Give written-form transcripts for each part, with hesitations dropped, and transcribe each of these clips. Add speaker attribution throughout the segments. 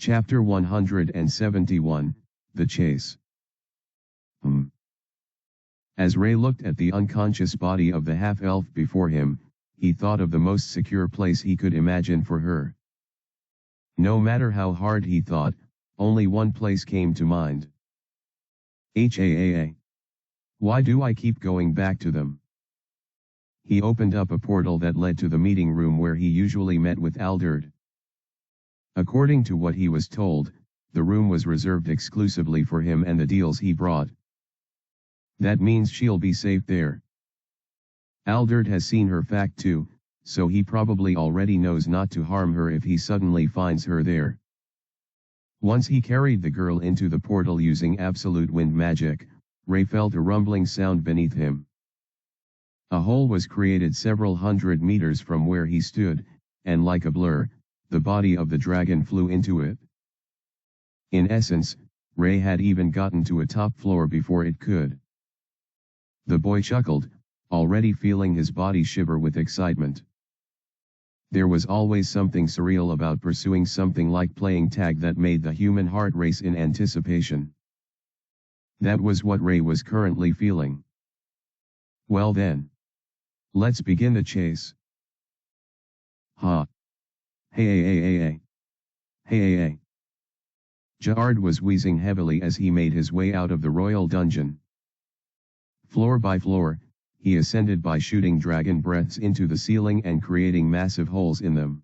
Speaker 1: Chapter 171, The Chase. As Ray looked at the unconscious body of the half-elf before him, he thought of the most secure place he could imagine for her. No matter how hard he thought, only one place came to mind. Why do I keep going back to them? He opened up a portal that led to the meeting room where he usually met with Alderd. According to what he was told, the room was reserved exclusively for him and the deals he brought. That means she'll be safe there. Alderd has seen her fact too, so he probably already knows not to harm her if he suddenly finds her there. Once he carried the girl into the portal using absolute wind magic, Ray felt a rumbling sound beneath him. A hole was created several hundred meters from where he stood, and like a blur, the body of the dragon flew into it. In essence, Ray had even gotten to a top floor before it could. The boy chuckled, already feeling his body shiver with excitement. There was always something surreal about pursuing something like playing tag that made the human heart race in anticipation. That was what Ray was currently feeling. Well then. Let's begin the chase. Ha. Hey. Jaard was wheezing heavily as he made his way out of the royal dungeon. Floor by floor, he ascended by shooting dragon breaths into the ceiling and creating massive holes in them.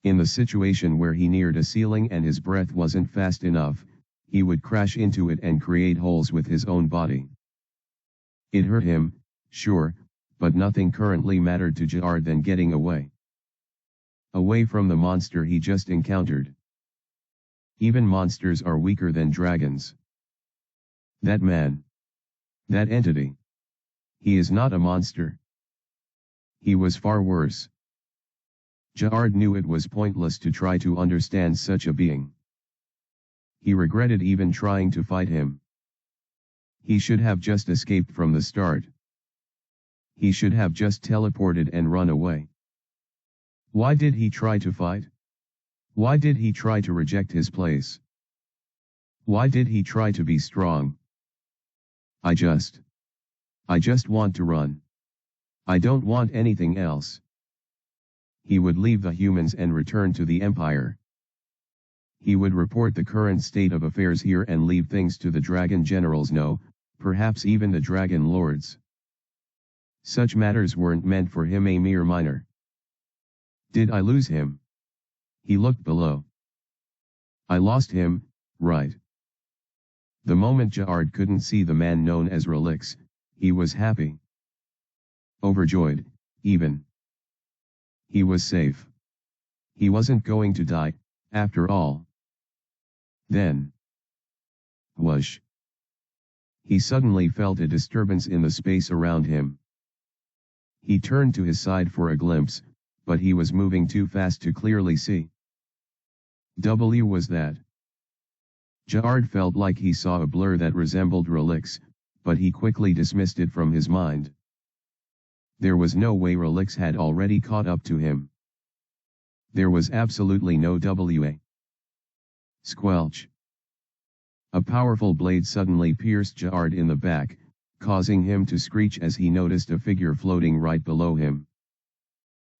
Speaker 1: In the situation where he neared a ceiling and his breath wasn't fast enough, he would crash into it and create holes with his own body. It hurt him, sure, but nothing currently mattered to Jaard than getting away. Away from the monster he just encountered. Even monsters are weaker than dragons. That man. That entity. He is not a monster. He was far worse. Jaard knew it was pointless to try to understand such a being. He regretted even trying to fight him. He should have just escaped from the start. He should have just teleported and run away. Why did he try to fight? Why did he try to reject his place? Why did he try to be strong? I just want to run. I don't want anything else. He would leave the humans and return to the Empire. He would report the current state of affairs here and leave things to the dragon generals, no, perhaps even the dragon lords. Such matters weren't meant for him, a mere minor. Did I lose him? He looked below. I lost him, right. The moment Jaard couldn't see the man known as Relix, he was happy. Overjoyed, even. He was safe. He wasn't going to die, after all. Then. Whoosh. He suddenly felt a disturbance in the space around him. He turned to his side for a glimpse, but he was moving too fast to clearly see. Was that? Jaard felt like he saw a blur that resembled Relix, but he quickly dismissed it from his mind. There was no way Relix had already caught up to him. There was absolutely no WA. Squelch. A powerful blade suddenly pierced Jaard in the back, causing him to screech as he noticed a figure floating right below him.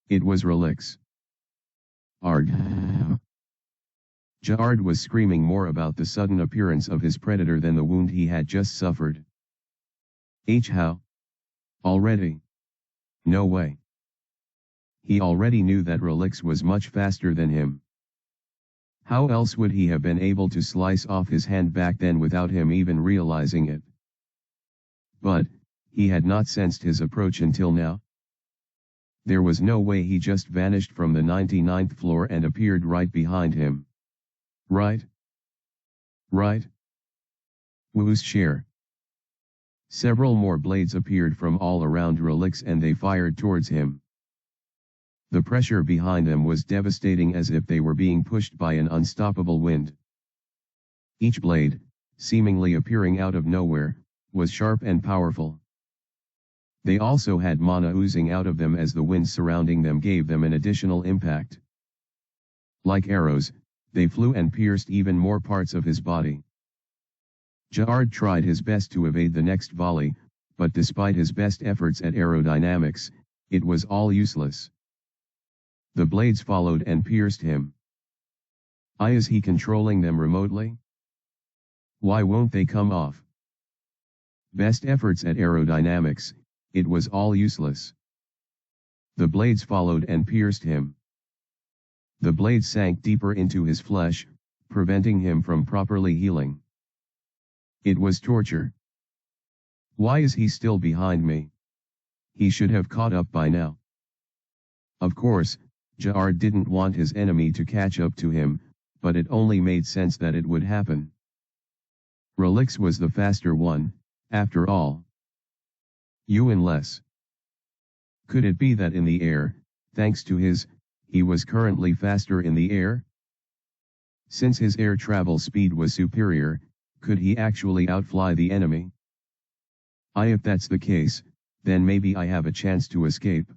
Speaker 1: It was Relix. Ard. Jaard was screaming more about the sudden appearance of his predator than the wound he had just suffered. How? Already? No way. He already knew that Relix was much faster than him. How else would he have been able to slice off his hand back then without him even realizing it? But, he had not sensed his approach until now. There was no way he just vanished from the 99th floor and appeared right behind him. Right? Whoosh share. Several more blades appeared from all around Relix and they fired towards him. The pressure behind them was devastating, as if they were being pushed by an unstoppable wind. Each blade, seemingly appearing out of nowhere, was sharp and powerful. They also had mana oozing out of them as the wind surrounding them gave them an additional impact. Like arrows, They flew and pierced even more parts of his body. Ja'ard tried his best to evade the next volley, but despite his best efforts at aerodynamics, it was all useless. The blades followed and pierced him. Is he controlling them remotely? Why won't they come off? Best efforts at aerodynamics, it was all useless. The blades followed and pierced him. The blades sank deeper into his flesh, preventing him from properly healing. It was torture. Why is he still behind me? He should have caught up by now. Of course, Ja'ard didn't want his enemy to catch up to him, but it only made sense that it would happen. Relix was the faster one, after all. Unless. Could it be that in the air, thanks to he was currently faster in the air? Since his air travel speed was superior, could he actually outfly the enemy? If that's the case, then maybe I have a chance to escape.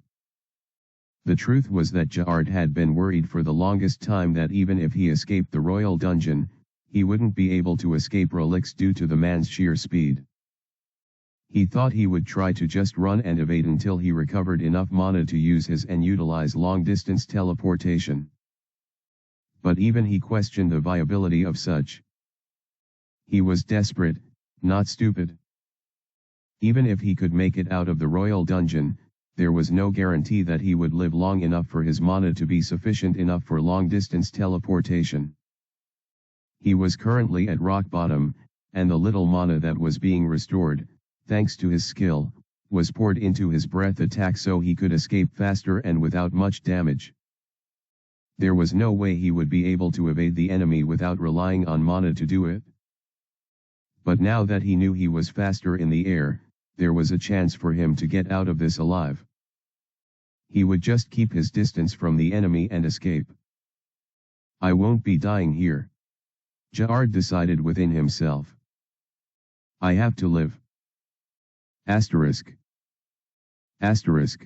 Speaker 1: The truth was that Ja'ard had been worried for the longest time that even if he escaped the royal dungeon, he wouldn't be able to escape Relix due to the man's sheer speed. He thought he would try to just run and evade until he recovered enough mana to use his and utilize long-distance teleportation. But even he questioned the viability of such. He was desperate, not stupid. Even if he could make it out of the royal dungeon, there was no guarantee that he would live long enough for his mana to be sufficient enough for long-distance teleportation. He was currently at rock bottom, and the little mana that was being restored, thanks to his skill, was poured into his breath attack so he could escape faster and without much damage. There was no way he would be able to evade the enemy without relying on mana to do it. But now that he knew he was faster in the air, there was a chance for him to get out of this alive. He would just keep his distance from the enemy and escape. I won't be dying here. Ja'ard decided within himself. I have to live. Asterisk. Asterisk.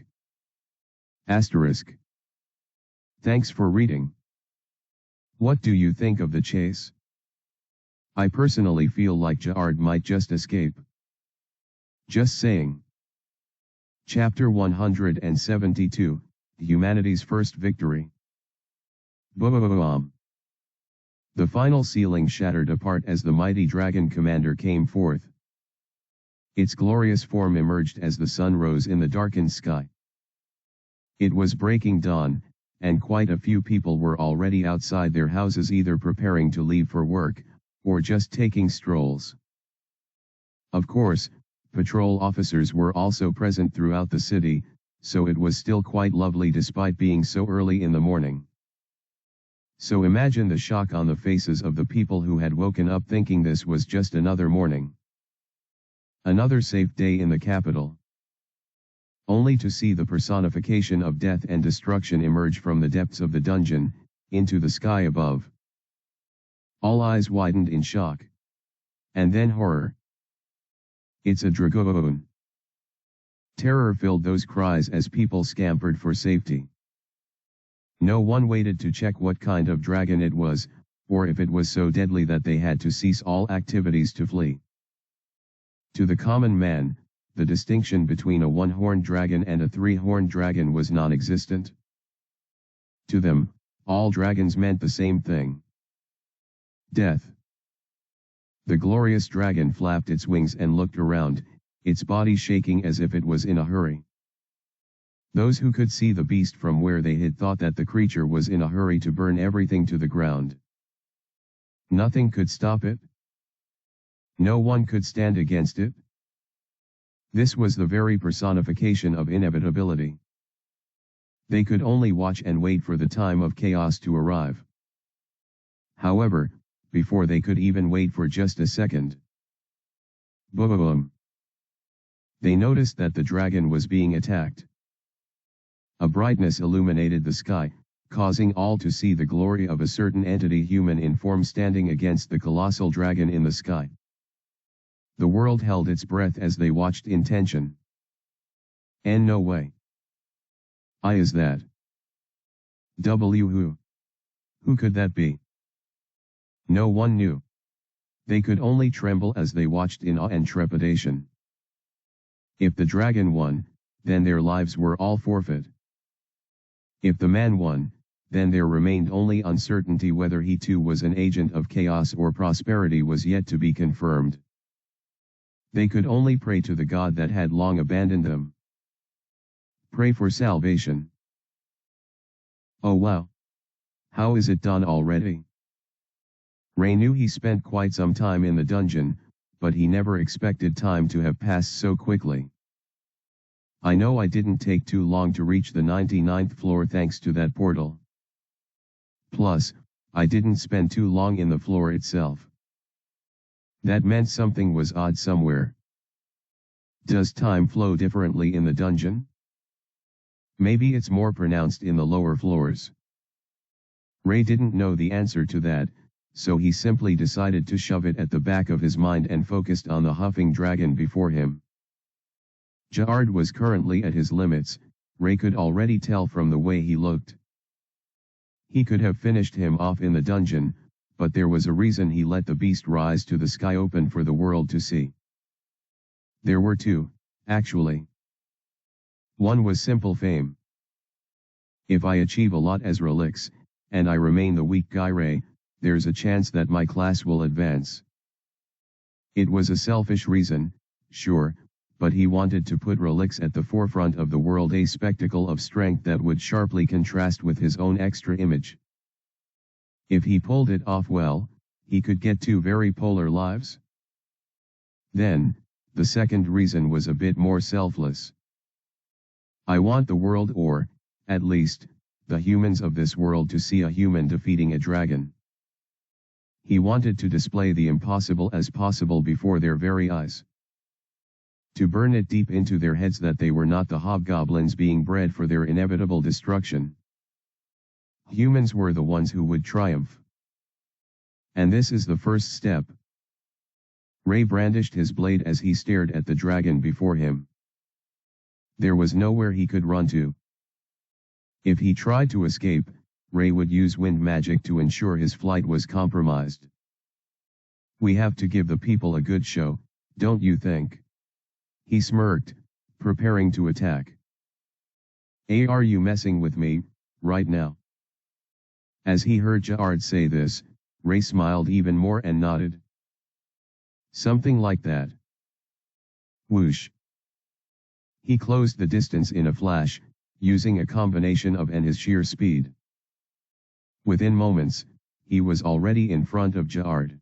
Speaker 1: Asterisk. Thanks for reading. What do you think of the chase? I personally feel like Ja'ard might just escape. Just saying. Chapter 172, Humanity's First Victory. Boom. The final ceiling shattered apart as the mighty dragon commander came forth. Its glorious form emerged as the sun rose in the darkened sky. It was breaking dawn, and quite a few people were already outside their houses either preparing to leave for work, or just taking strolls. Of course, patrol officers were also present throughout the city, so it was still quite lovely despite being so early in the morning. So imagine the shock on the faces of the people who had woken up thinking this was just another morning. Another safe day in the capital. Only to see the personification of death and destruction emerge from the depths of the dungeon, into the sky above. All eyes widened in shock. And then horror. It's a dragoon. Terror filled those cries as people scampered for safety. No one waited to check what kind of dragon it was, or if it was so deadly that they had to cease all activities to flee. To the common man, the distinction between a one-horned dragon and a three-horned dragon was non-existent. To them, all dragons meant the same thing. Death. The glorious dragon flapped its wings and looked around, its body shaking as if it was in a hurry. Those who could see the beast from where they hid thought that the creature was in a hurry to burn everything to the ground. Nothing could stop it. No one could stand against it. This was the very personification of inevitability. They could only watch and wait for the time of chaos to arrive. However, before they could even wait for just a second, boom! They noticed that the dragon was being attacked. A brightness illuminated the sky, causing all to see the glory of a certain entity human in form standing against the colossal dragon in the sky. The world held its breath as they watched in tension. And no way. Is that? Who? Who could that be? No one knew. They could only tremble as they watched in awe and trepidation. If the dragon won, then their lives were all forfeit. If the man won, then there remained only uncertainty whether he too was an agent of chaos or prosperity was yet to be confirmed. They could only pray to the God that had long abandoned them. Pray for salvation. Oh wow! How is it done already? Ray knew he spent quite some time in the dungeon, but he never expected time to have passed so quickly. I know I didn't take too long to reach the 99th floor thanks to that portal. Plus, I didn't spend too long in the floor itself. That meant something was odd somewhere. Does time flow differently in the dungeon? Maybe it's more pronounced in the lower floors. Ray didn't know the answer to that, so he simply decided to shove it at the back of his mind and focused on the huffing dragon before him. Ja'ard was currently at his limits, Ray could already tell from the way he looked. He could have finished him off in the dungeon, but there was a reason he let the beast rise to the sky open for the world to see. There were two, actually. One was simple fame. If I achieve a lot as relics, and I remain the weak guy Ray, there's a chance that my class will advance. It was a selfish reason, sure, but he wanted to put relics at the forefront of the world, a spectacle of strength that would sharply contrast with his own extra image. If he pulled it off well, he could get two very polar lives. Then, the second reason was a bit more selfless. I want the world, or, at least, the humans of this world to see a human defeating a dragon. He wanted to display the impossible as possible before their very eyes. To burn it deep into their heads that they were not the hobgoblins being bred for their inevitable destruction. Humans were the ones who would triumph. And this is the first step. Ray brandished his blade as he stared at the dragon before him. There was nowhere he could run to. If he tried to escape, Ray would use wind magic to ensure his flight was compromised. We have to give the people a good show, don't you think? He smirked, preparing to attack. Are you messing with me, right now? As he heard Ja'ard say this, Ray smiled even more and nodded. Something like that. Whoosh. He closed the distance in a flash, using a combination of and his sheer speed. Within moments, he was already in front of Ja'ard.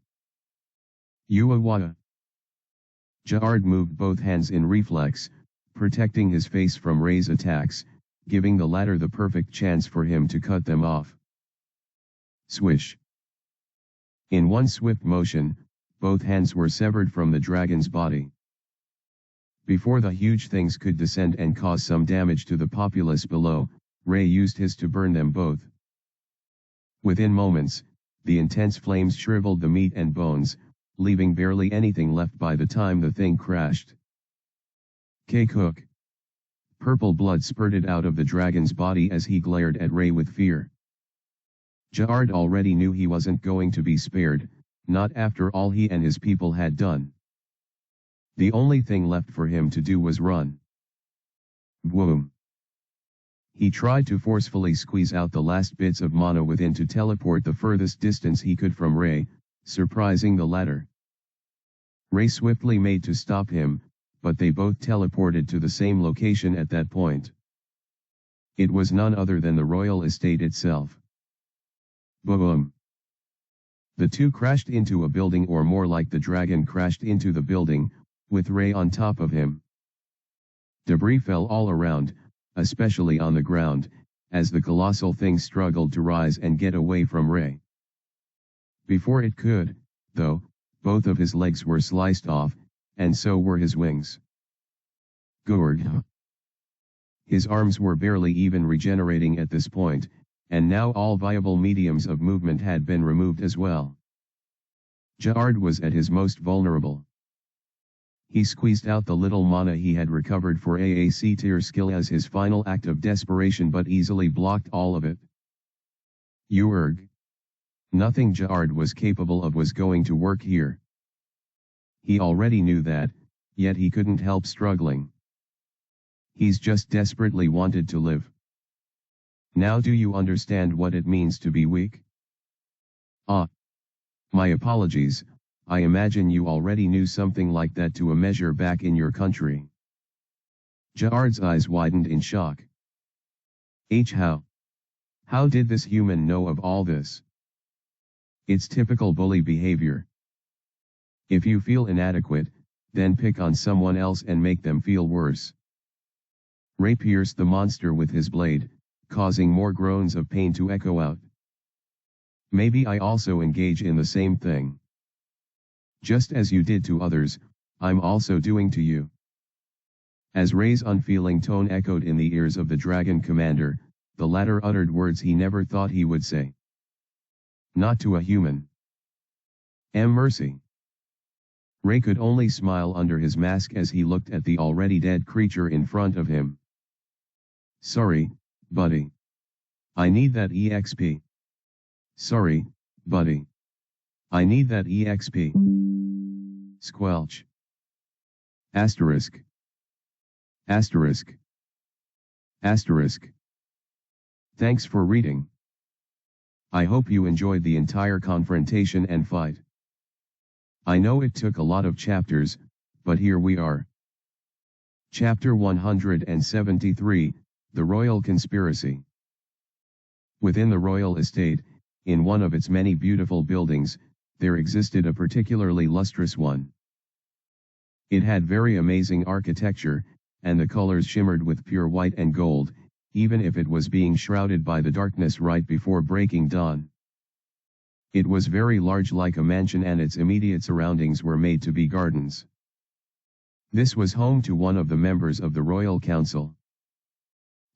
Speaker 1: Yuawada. Ja'ard moved both hands in reflex, protecting his face from Ray's attacks, giving the latter the perfect chance for him to cut them off. Swish. In one swift motion, both hands were severed from the dragon's body. Before the huge things could descend and cause some damage to the populace below, Ray used his to burn them both. Within moments, the intense flames shriveled the meat and bones, leaving barely anything left by the time the thing crashed. K-Cook. Purple blood spurted out of the dragon's body as he glared at Ray with fear. Ja'ard already knew he wasn't going to be spared, not after all he and his people had done. The only thing left for him to do was run. Boom. He tried to forcefully squeeze out the last bits of mana within to teleport the furthest distance he could from Ray, surprising the latter. Ray swiftly made to stop him, but they both teleported to the same location at that point. It was none other than the royal estate itself. Boom. The two crashed into a building, or more like the dragon crashed into the building, with Ray on top of him. Debris fell all around, especially on the ground, as the colossal thing struggled to rise and get away from Ray. Before it could, though, both of his legs were sliced off, and so were his wings. Gurg. His arms were barely even regenerating at this point, and now all viable mediums of movement had been removed as well. Ja'ard was at his most vulnerable. He squeezed out the little mana he had recovered for AAC tier skill as his final act of desperation, but easily blocked all of it. Urg. Nothing Jaard was capable of was going to work here. He already knew that, yet he couldn't help struggling. He's just desperately wanted to live. Now do you understand what it means to be weak? Ah. My apologies, I imagine you already knew something like that to a measure back in your country. Jaard's eyes widened in shock. How? How did this human know of all this? It's typical bully behavior. If you feel inadequate, then pick on someone else and make them feel worse. Ray pierced the monster with his blade, causing more groans of pain to echo out. Maybe I also engage in the same thing. Just as you did to others, I'm also doing to you. As Ray's unfeeling tone echoed in the ears of the dragon commander, the latter uttered words he never thought he would say. Not to a human. Mercy. Ray could only smile under his mask as he looked at the already dead creature in front of him. Sorry, buddy. I need that EXP. Sorry, buddy. I need that EXP. Squelch. Asterisk. Asterisk. Asterisk. Thanks for reading. I hope you enjoyed the entire confrontation and fight. I know it took a lot of chapters, but here we are. Chapter 173, The Royal Conspiracy. Within the royal estate, in one of its many beautiful buildings, there existed a particularly lustrous one. It had very amazing architecture, and the colors shimmered with pure white and gold, even if it was being shrouded by the darkness right before breaking dawn. It was very large, like a mansion, and its immediate surroundings were made to be gardens. This was home to one of the members of the Royal Council,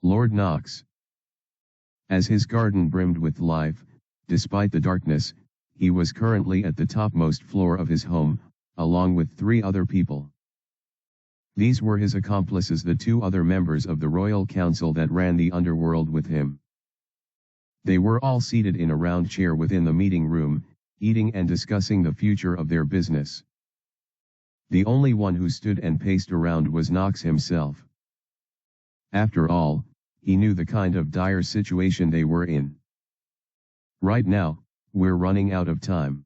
Speaker 1: Lord Knox. As his garden brimmed with life, despite the darkness, he was currently at the topmost floor of his home, along with 3 other people. These were his accomplices, the 2 other members of the Royal Council that ran the underworld with him. They were all seated in a round chair within the meeting room, eating and discussing the future of their business. The only one who stood and paced around was Knox himself. After all, he knew the kind of dire situation they were in. Right now, we're running out of time.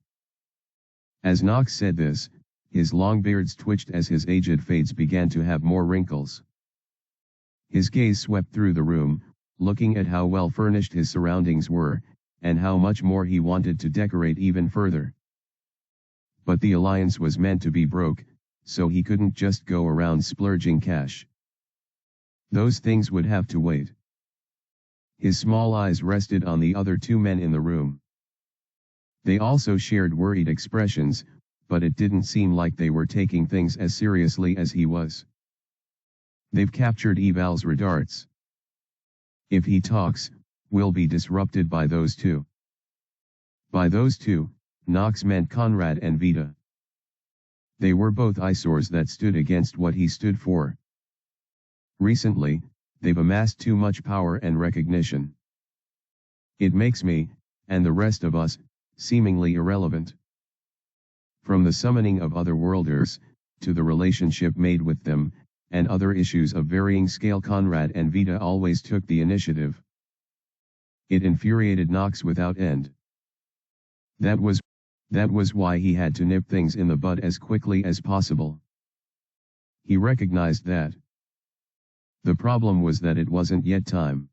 Speaker 1: As Knox said this, his long beards twitched as his aged face began to have more wrinkles. His gaze swept through the room, looking at how well furnished his surroundings were, and how much more he wanted to decorate even further. But the alliance was meant to be broke, so he couldn't just go around splurging cash. Those things would have to wait. His small eyes rested on the other 2 men in the room. They also shared worried expressions, but it didn't seem like they were taking things as seriously as he was. They've captured Eval's redarts. If he talks, we'll be disrupted by those 2. By those 2, Knox meant Conrad and Vita. They were both eyesores that stood against what he stood for. Recently, they've amassed too much power and recognition. It makes me, and the rest of us, seemingly irrelevant. From the summoning of otherworlders, to the relationship made with them, and other issues of varying scale, Conrad and Vita always took the initiative. It infuriated Knox without end. That was why he had to nip things in the bud as quickly as possible. He recognized that. The problem was that it wasn't yet time.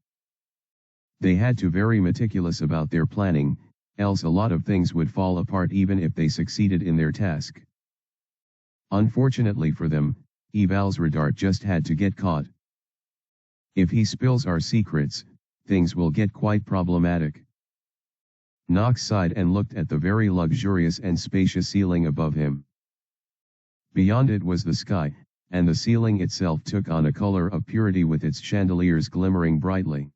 Speaker 1: They had to be very meticulous about their planning, else a lot of things would fall apart even if they succeeded in their task. Unfortunately for them, Eval's radar just had to get caught. If he spills our secrets, things will get quite problematic. Knox sighed and looked at the very luxurious and spacious ceiling above him. Beyond it was the sky, and the ceiling itself took on a color of purity with its chandeliers glimmering brightly.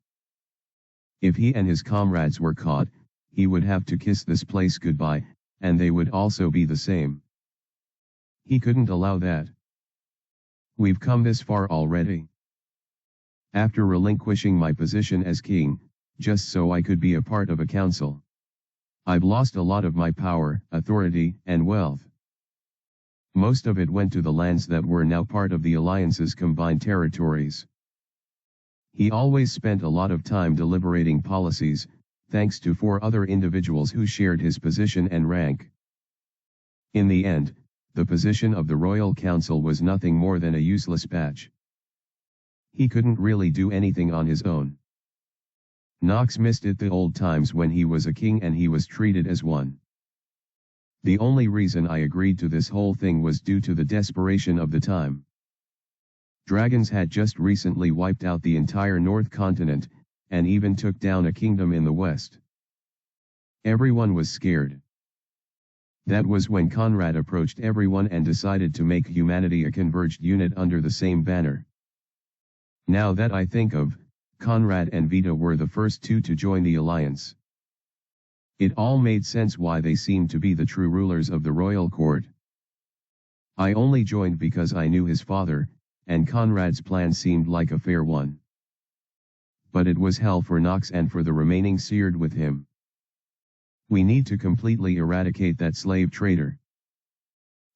Speaker 1: If he and his comrades were caught, he would have to kiss this place goodbye, and they would also be the same. He couldn't allow that. We've come this far already. After relinquishing my position as king, just so I could be a part of a council. I've lost a lot of my power, authority, and wealth. Most of it went to the lands that were now part of the Alliance's combined territories. He always spent a lot of time deliberating policies, thanks to 4 other individuals who shared his position and rank. In the end, the position of the Royal Council was nothing more than a useless patch. He couldn't really do anything on his own. Knox missed it the old times when he was a king and he was treated as one. The only reason I agreed to this whole thing was due to the desperation of the time. Dragons had just recently wiped out the entire North Continent, and even took down a kingdom in the West. Everyone was scared. That was when Conrad approached everyone and decided to make humanity a converged unit under the same banner. Now that I think of, Conrad and Vita were the first 2 to join the alliance. It all made sense why they seemed to be the true rulers of the royal court. I only joined because I knew his father, and Conrad's plan seemed like a fair one. But it was hell for Knox and for the remaining seared with him. We need to completely eradicate that slave trader.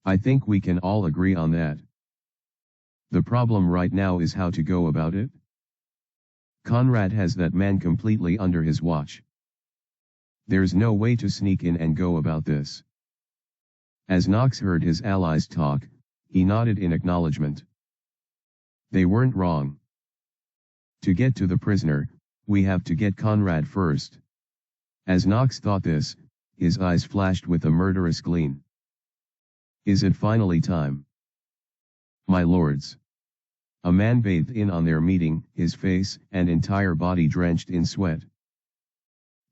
Speaker 1: I think we can all agree on that. The problem right now is how to go about it. Conrad has that man completely under his watch. There's no way to sneak in and go about this. As Knox heard his allies talk, he nodded in acknowledgement. They weren't wrong. To get to the prisoner, we have to get Conrad first. As Knox thought this, his eyes flashed with a murderous gleam. Is it finally time? My lords. A man bathed in on their meeting, his face and entire body drenched in sweat.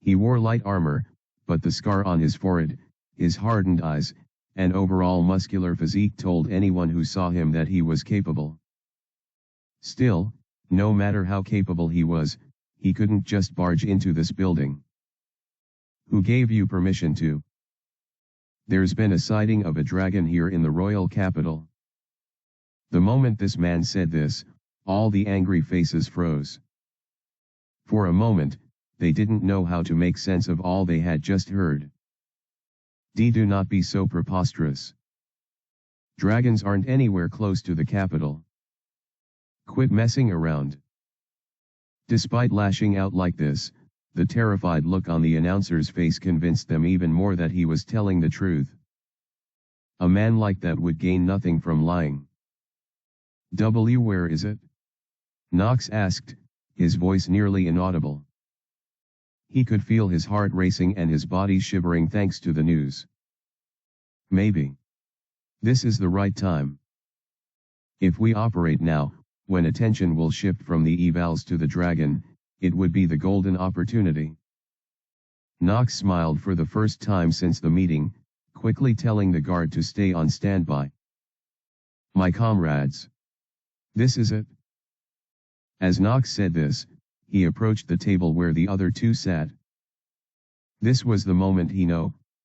Speaker 1: He wore light armor, but the scar on his forehead, his hardened eyes, and overall muscular physique told anyone who saw him that he was capable. Still, no matter how capable he was, he couldn't just barge into this building. Who gave you permission to? There's been a sighting of a dragon here in the royal capital. The moment this man said this, all the angry faces froze. For a moment, they didn't know how to make sense of all they had just heard. Do not be so preposterous. Dragons aren't anywhere close to the capital. Quit messing around. Despite lashing out like this, the terrified look on the announcer's face convinced them even more that he was telling the truth. A man like that would gain nothing from lying. Where is it? Knox asked, his voice nearly inaudible. He could feel his heart racing and his body shivering thanks to the news. Maybe. This is the right time. If we operate now, when attention will shift from the evals to the dragon, it would be the golden opportunity. Knox smiled for the first time since the meeting, quickly telling the guard to stay on standby. My comrades. This is it. As Knox said this, he approached the table where the other 2 sat. This was the moment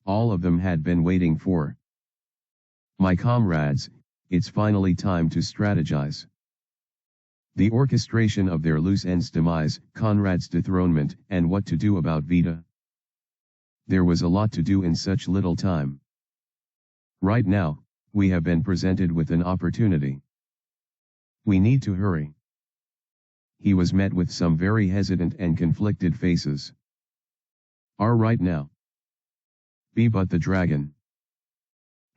Speaker 1: all of them had been waiting for. My comrades, it's finally time to strategize. The orchestration of their loose ends demise, Conrad's dethronement, and what to do about Vita. There was a lot to do in such little time. Right now, we have been presented with an opportunity. We need to hurry. He was met with some very hesitant and conflicted faces. Right now. Be but the dragon.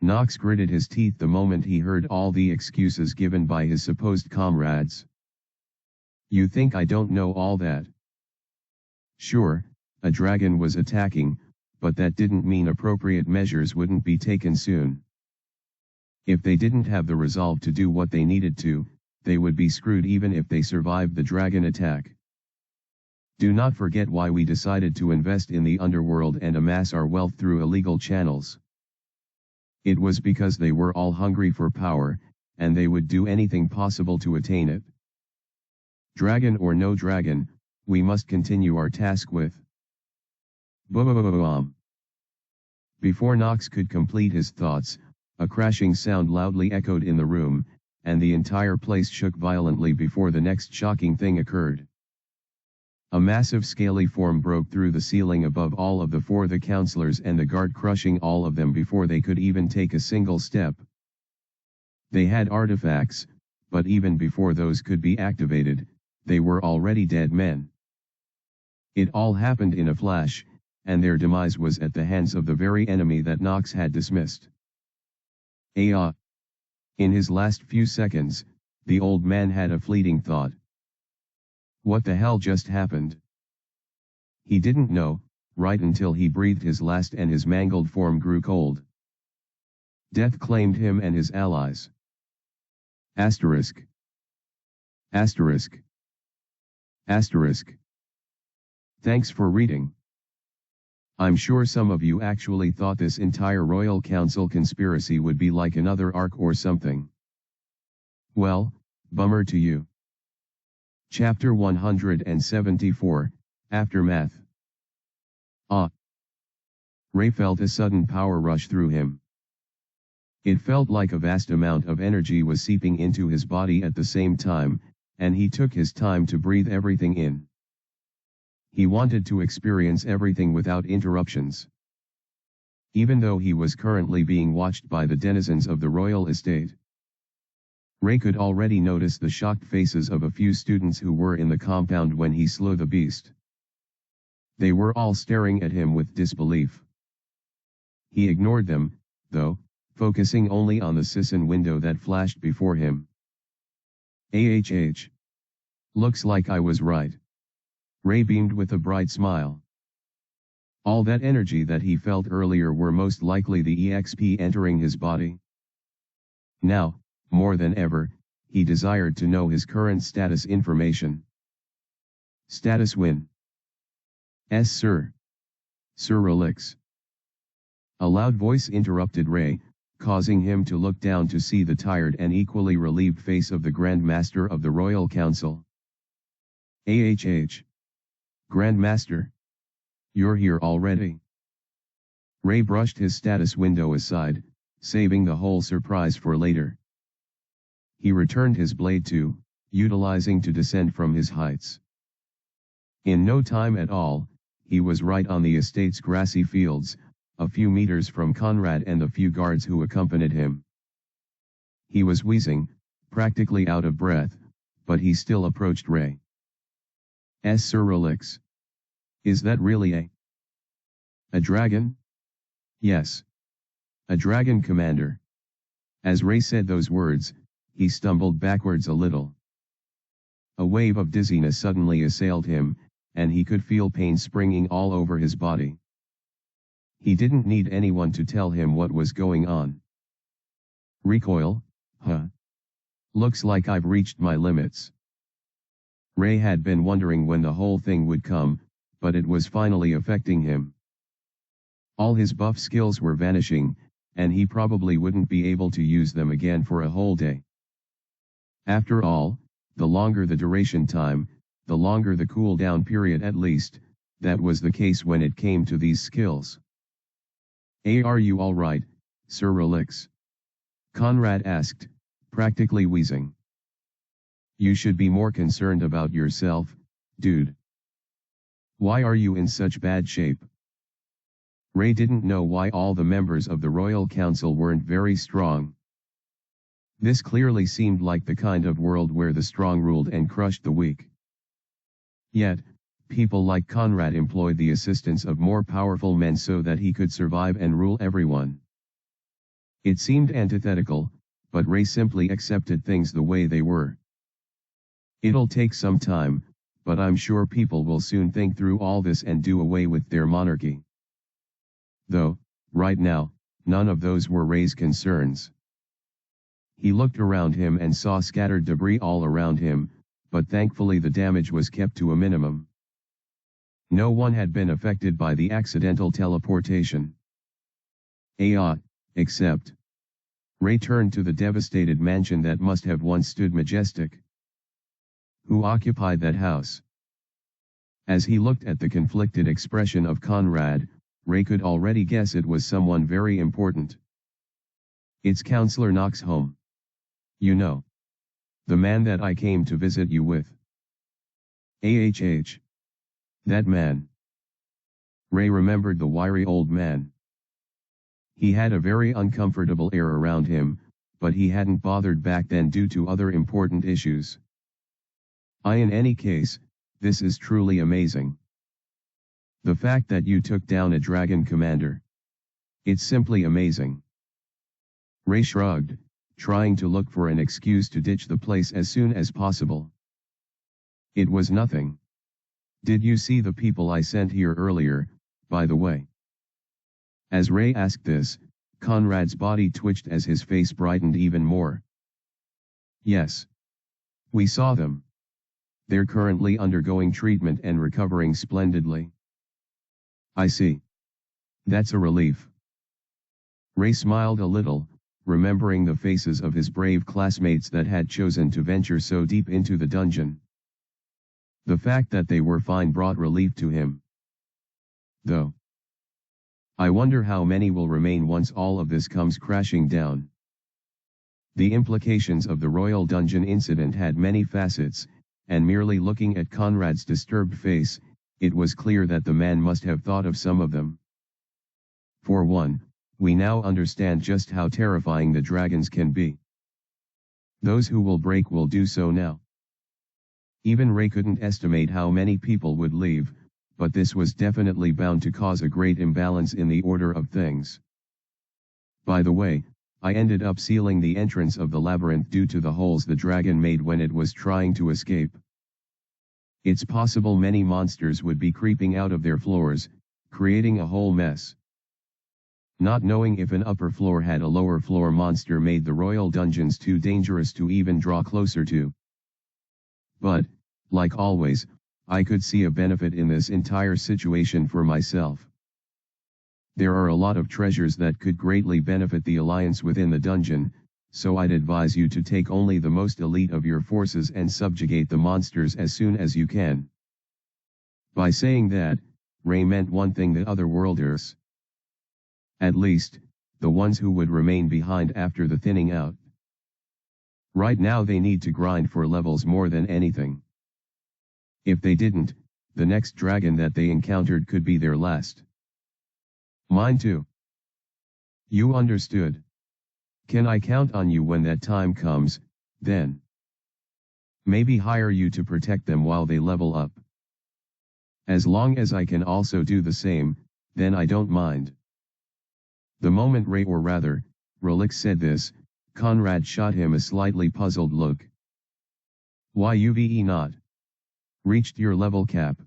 Speaker 1: Knox gritted his teeth the moment he heard all the excuses given by his supposed comrades. You think I don't know all that? Sure, a dragon was attacking, but that didn't mean appropriate measures wouldn't be taken soon. If they didn't have the resolve to do what they needed to, they would be screwed even if they survived the dragon attack. Do not forget why we decided to invest in the underworld and amass our wealth through illegal channels. It was because they were all hungry for power, and they would do anything possible to attain it. Dragon or no dragon, we must continue our task with. Boom. Before Knox could complete his thoughts, a crashing sound loudly echoed in the room, and the entire place shook violently before the next shocking thing occurred. A massive scaly form broke through the ceiling above all of the counselors and the guard, crushing all of them before they could even take a single step. They had artifacts, but even before those could be activated, they were already dead men. It all happened in a flash, and their demise was at the hands of the very enemy that Nox had dismissed. In his last few seconds, the old man had a fleeting thought. What the hell just happened? He didn't know, right until he breathed his last and his mangled form grew cold. Death claimed him and his allies. Asterisk. Asterisk. Asterisk. Thanks for reading. I'm sure some of you actually thought this entire Royal Council conspiracy would be like another arc or something. Well, bummer to you. Chapter 174, Aftermath. Ray felt a sudden power rush through him. It felt like a vast amount of energy was seeping into his body at the same time, and he took his time to breathe everything in. He wanted to experience everything without interruptions. Even though he was currently being watched by the denizens of the royal estate. Ray could already notice the shocked faces of a few students who were in the compound when he slew the beast. They were all staring at him with disbelief. He ignored them, though, focusing only on the Sisson window that flashed before him. Looks like I was right. Ray beamed with a bright smile. All that energy that he felt earlier were most likely the EXP entering his body. Now, more than ever, he desired to know his current status information. Status win. Yes, sir. Sir Relix. A loud voice interrupted Ray, causing him to look down to see the tired and equally relieved face of the Grand Master of the Royal Council. Grand Master. You're here already. Ray brushed his status window aside, saving the whole surprise for later. He returned his blade to, utilizing to descend from his heights. In no time at all, he was right on the estate's grassy fields, a few meters from Conrad and the few guards who accompanied him. He was wheezing, practically out of breath, but he still approached Ray. Sir Relix. Is that really a dragon? Yes. A dragon, Commander. As Ray said those words, he stumbled backwards a little. A wave of dizziness suddenly assailed him, and he could feel pain springing all over his body. He didn't need anyone to tell him what was going on. Recoil? Huh? Looks like I've reached my limits. Ray had been wondering when the whole thing would come, but it was finally affecting him. All his buff skills were vanishing, and he probably wouldn't be able to use them again for a whole day. After all, the longer the duration time, the longer the cooldown period, at least, that was the case when it came to these skills. Are you alright, Sir Relix? Conrad asked, practically wheezing. You should be more concerned about yourself, dude. Why are you in such bad shape? Ray didn't know why all the members of the Royal Council weren't very strong. This clearly seemed like the kind of world where the strong ruled and crushed the weak. Yet, people like Conrad employed the assistance of more powerful men so that he could survive and rule everyone. It seemed antithetical, but Ray simply accepted things the way they were. It'll take some time, but I'm sure people will soon think through all this and do away with their monarchy. Though, right now, none of those were Ray's concerns. He looked around him and saw scattered debris all around him, but thankfully the damage was kept to a minimum. No one had been affected by the accidental teleportation. Except. Ray turned to the devastated mansion that must have once stood majestic. Who occupied that house? As he looked at the conflicted expression of Conrad, Ray could already guess it was someone very important. It's Counselor Nox's home. You know. The man that I came to visit you with. That man. Ray remembered the wiry old man. He had a very uncomfortable air around him, but he hadn't bothered back then due to other important issues. In any case, this is truly amazing. The fact that you took down a dragon commander. It's simply amazing. Ray shrugged, trying to look for an excuse to ditch the place as soon as possible. It was nothing. Did you see the people I sent here earlier, by the way? As Ray asked this, Conrad's body twitched as his face brightened even more. Yes. We saw them. They're currently undergoing treatment and recovering splendidly. I see. That's a relief. Ray smiled a little, remembering the faces of his brave classmates that had chosen to venture so deep into the dungeon. The fact that they were fine brought relief to him. Though. I wonder how many will remain once all of this comes crashing down. The implications of the Royal Dungeon incident had many facets, and merely looking at Conrad's disturbed face, it was clear that the man must have thought of some of them. For one, we now understand just how terrifying the dragons can be. Those who will break will do so now. Even Ray couldn't estimate how many people would leave, but this was definitely bound to cause a great imbalance in the order of things. By the way, I ended up sealing the entrance of the labyrinth due to the holes the dragon made when it was trying to escape. It's possible many monsters would be creeping out of their floors, creating a whole mess. Not knowing if an upper floor had a lower floor monster made the royal dungeons too dangerous to even draw closer to. But, like always, I could see a benefit in this entire situation for myself. There are a lot of treasures that could greatly benefit the alliance within the dungeon, so I'd advise you to take only the most elite of your forces and subjugate the monsters as soon as you can. By saying that, Ray meant one thing: the otherworlders. At least, the ones who would remain behind after the thinning out. Right now they need to grind for levels more than anything. If they didn't, the next dragon that they encountered could be their last. Mine too. You understood. Can I count on you when that time comes, then? Maybe hire you to protect them while they level up. As long as I can also do the same, then I don't mind. The moment Ray, or rather, Relix, said this, Conrad shot him a slightly puzzled look. Why you've not reached your level cap?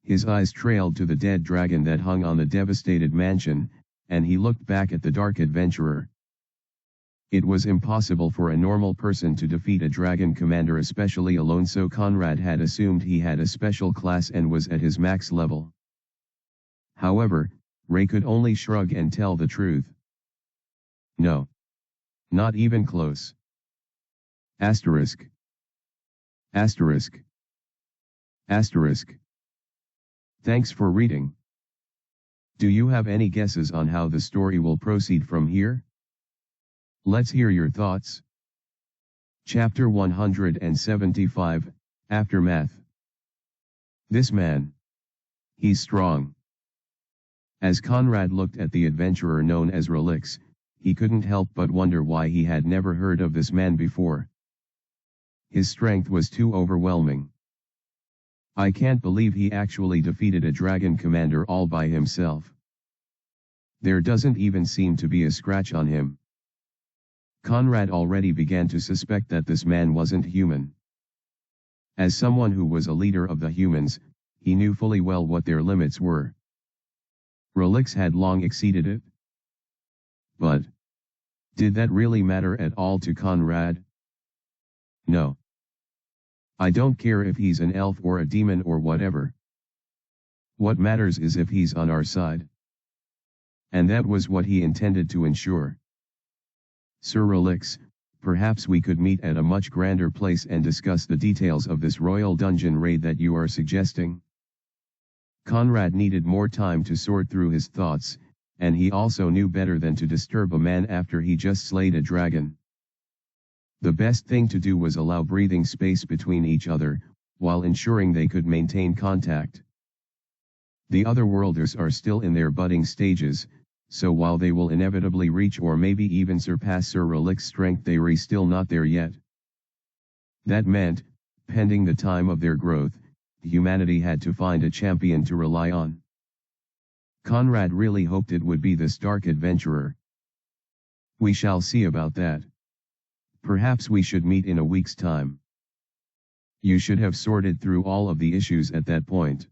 Speaker 1: His eyes trailed to the dead dragon that hung on the devastated mansion, and he looked back at the dark adventurer. It was impossible for a normal person to defeat a dragon commander, especially alone, so Conrad had assumed he had a special class and was at his max level. However, Ray could only shrug and tell the truth. No. Not even close. Asterisk. Asterisk. Asterisk. Thanks for reading. Do you have any guesses on how the story will proceed from here? Let's hear your thoughts. Chapter 175, Aftermath. This man. He's strong. As Conrad looked at the adventurer known as Relix, he couldn't help but wonder why he had never heard of this man before. His strength was too overwhelming. I can't believe he actually defeated a dragon commander all by himself. There doesn't even seem to be a scratch on him. Conrad already began to suspect that this man wasn't human. As someone who was a leader of the humans, he knew fully well what their limits were. Relix had long exceeded it. But did that really matter at all to Conrad? No. I don't care if he's an elf or a demon or whatever. What matters is if he's on our side. And that was what he intended to ensure. Sir Relix, perhaps we could meet at a much grander place and discuss the details of this royal dungeon raid that you are suggesting. Conrad needed more time to sort through his thoughts, and he also knew better than to disturb a man after he just slayed a dragon. The best thing to do was allow breathing space between each other, while ensuring they could maintain contact. The other worlders are still in their budding stages, so while they will inevitably reach or maybe even surpass Sir Relic's strength, they are still not there yet. That meant, pending the time of their growth, humanity had to find a champion to rely on. Conrad really hoped it would be this dark adventurer. We shall see about that. Perhaps we should meet in a week's time. You should have sorted through all of the issues at that point.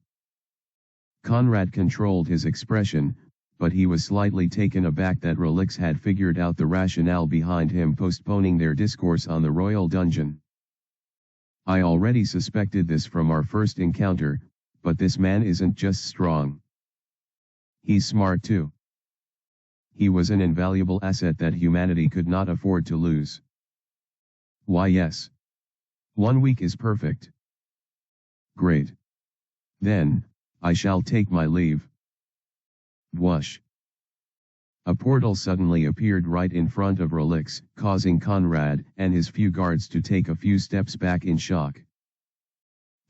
Speaker 1: Conrad controlled his expression, but he was slightly taken aback that Relix had figured out the rationale behind him postponing their discourse on the royal dungeon. I already suspected this from our first encounter, but this man isn't just strong. He's smart too. He was an invaluable asset that humanity could not afford to lose. Why yes. 1 week is perfect. Great. Then, I shall take my leave. Whoosh. A portal suddenly appeared right in front of Relix, causing Conrad and his few guards to take a few steps back in shock.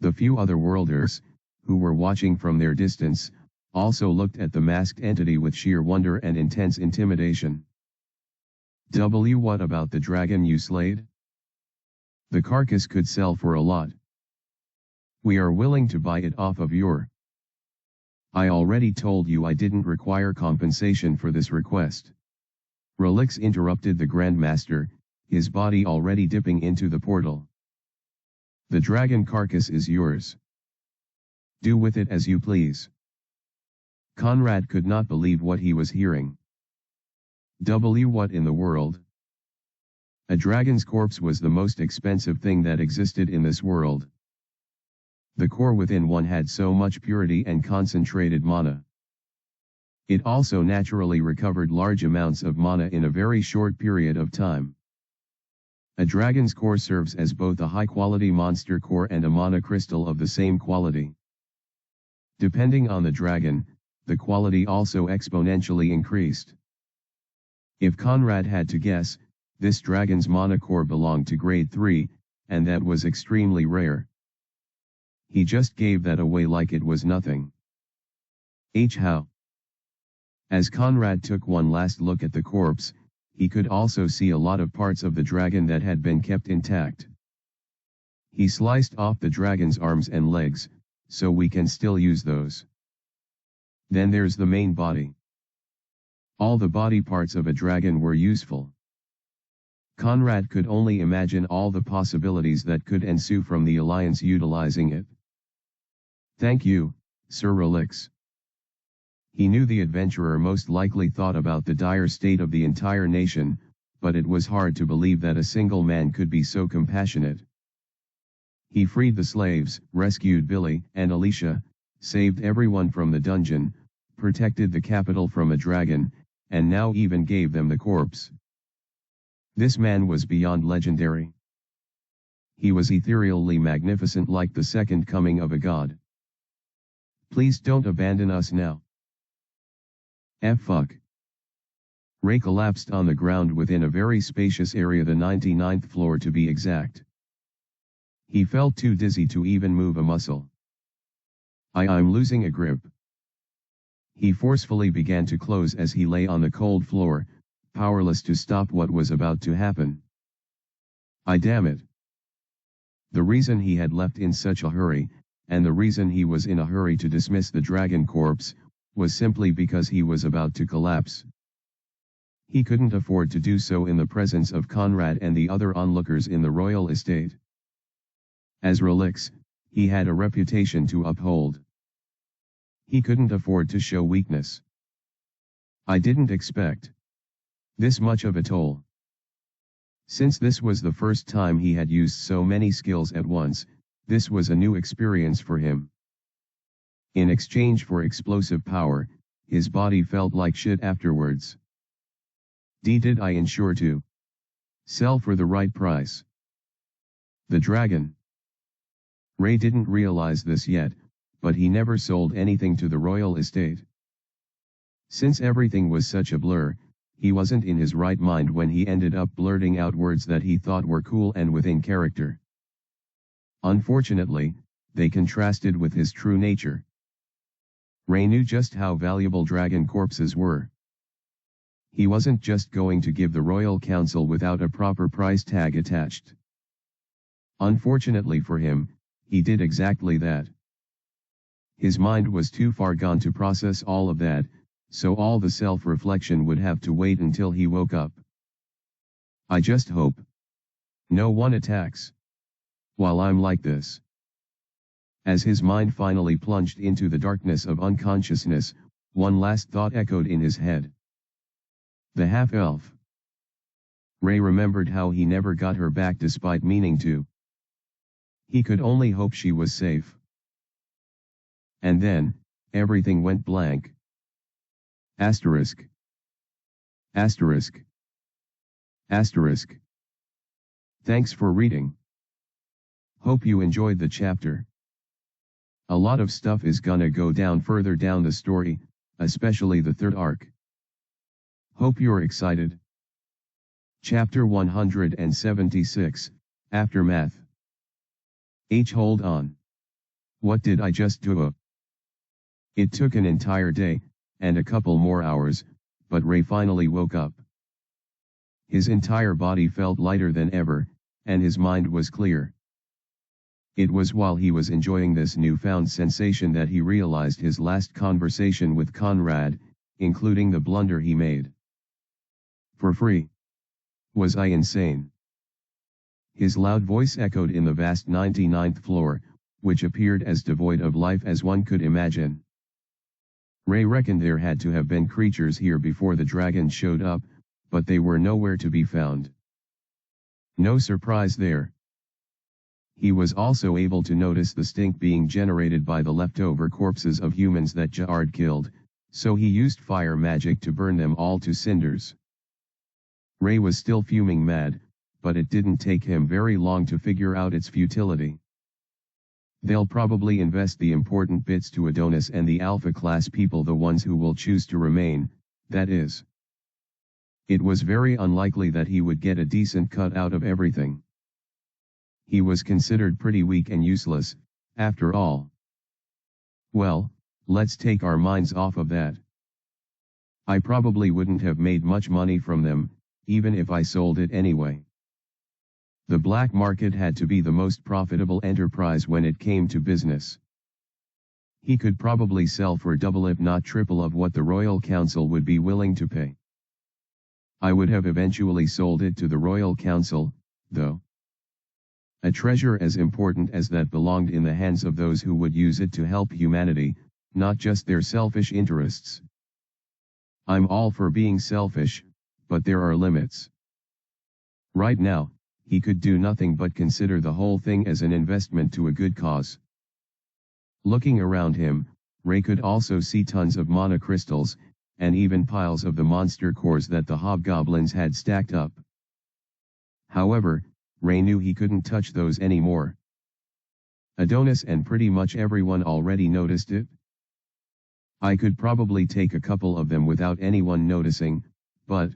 Speaker 1: The few other worlders, who were watching from their distance, also looked at the masked entity with sheer wonder and intense intimidation. What about the dragon you slayed? The carcass could sell for a lot. We are willing to buy it off of your. I already told you I didn't require compensation for this request. Relix interrupted the Grandmaster, his body already dipping into the portal. The dragon carcass is yours. Do with it as you please. Conrad could not believe what he was hearing. What in the world? A dragon's corpse was the most expensive thing that existed in this world. The core within one had so much purity and concentrated mana. It also naturally recovered large amounts of mana in a very short period of time. A dragon's core serves as both a high-quality monster core and a mana crystal of the same quality. Depending on the dragon, the quality also exponentially increased. If Conrad had to guess, this dragon's mana core belonged to grade 3, and that was extremely rare. He just gave that away like it was nothing. How? As Conrad took one last look at the corpse, he could also see a lot of parts of the dragon that had been kept intact. He sliced off the dragon's arms and legs, so we can still use those. Then there's the main body. All the body parts of a dragon were useful. Conrad could only imagine all the possibilities that could ensue from the Alliance utilizing it. Thank you, Sir Relix. He knew the adventurer most likely thought about the dire state of the entire nation, but it was hard to believe that a single man could be so compassionate. He freed the slaves, rescued Billy and Alicia, saved everyone from the dungeon, protected the capital from a dragon, and now even gave them the corpse. This man was beyond legendary. He was ethereally magnificent, like the second coming of a god. Please don't abandon us now. Fuck. Ray collapsed on the ground within a very spacious area, the 99th floor to be exact. He felt too dizzy to even move a muscle. I'm losing a grip. He forcefully began to close as he lay on the cold floor, powerless to stop what was about to happen. Damn it. The reason he had left in such a hurry, and the reason he was in a hurry to dismiss the dragon corpse, was simply because he was about to collapse. He couldn't afford to do so in the presence of Conrad and the other onlookers in the royal estate. As Relix, he had a reputation to uphold. He couldn't afford to show weakness. I didn't expect this much of a toll. Since this was the first time he had used so many skills at once, this was a new experience for him. In exchange for explosive power, his body felt like shit afterwards. Did I ensure to sell for the right price? The dragon. Ray didn't realize this yet, but he never sold anything to the royal estate. Since everything was such a blur, he wasn't in his right mind when he ended up blurting out words that he thought were cool and within character. Unfortunately, they contrasted with his true nature. Ray knew just how valuable dragon corpses were. He wasn't just going to give the royal council without a proper price tag attached. Unfortunately for him, he did exactly that. His mind was too far gone to process all of that, so all the self-reflection would have to wait until he woke up. I just hope no one attacks while I'm like this. As his mind finally plunged into the darkness of unconsciousness, one last thought echoed in his head. The half-elf. Ray remembered how he never got her back despite meaning to. He could only hope she was safe. And then, everything went blank. Asterisk. Asterisk. Asterisk. Thanks for reading. Hope you enjoyed the chapter. A lot of stuff is gonna go down further down the story, especially the third arc. Hope you're excited. Chapter 176, Aftermath. Hold on. What did I just do? It took an entire day, and a couple more hours, but Ray finally woke up. His entire body felt lighter than ever, and his mind was clear. It was while he was enjoying this newfound sensation that he realized his last conversation with Conrad, including the blunder he made. For free. Was I insane? His loud voice echoed in the vast 99th floor, which appeared as devoid of life as one could imagine. Ray reckoned there had to have been creatures here before the dragon showed up, but they were nowhere to be found. No surprise there. He was also able to notice the stink being generated by the leftover corpses of humans that Ja'ard killed, so he used fire magic to burn them all to cinders. Ray was still fuming mad, but it didn't take him very long to figure out its futility. They'll probably invest the important bits to Adonis and the Alpha class people, the ones who will choose to remain, that is. It was very unlikely that he would get a decent cut out of everything. He was considered pretty weak and useless, after all. Well, let's take our minds off of that. I probably wouldn't have made much money from them, even if I sold it anyway. The black market had to be the most profitable enterprise when it came to business. He could probably sell for double if not triple of what the Royal Council would be willing to pay. I would have eventually sold it to the Royal Council, though. A treasure as important as that belonged in the hands of those who would use it to help humanity, not just their selfish interests. I'm all for being selfish, but there are limits. Right now, he could do nothing but consider the whole thing as an investment to a good cause. Looking around him, Ray could also see tons of monocrystals, and even piles of the monster cores that the hobgoblins had stacked up. However, Ray knew he couldn't touch those anymore. Adonis and pretty much everyone already noticed it. I could probably take a couple of them without anyone noticing, but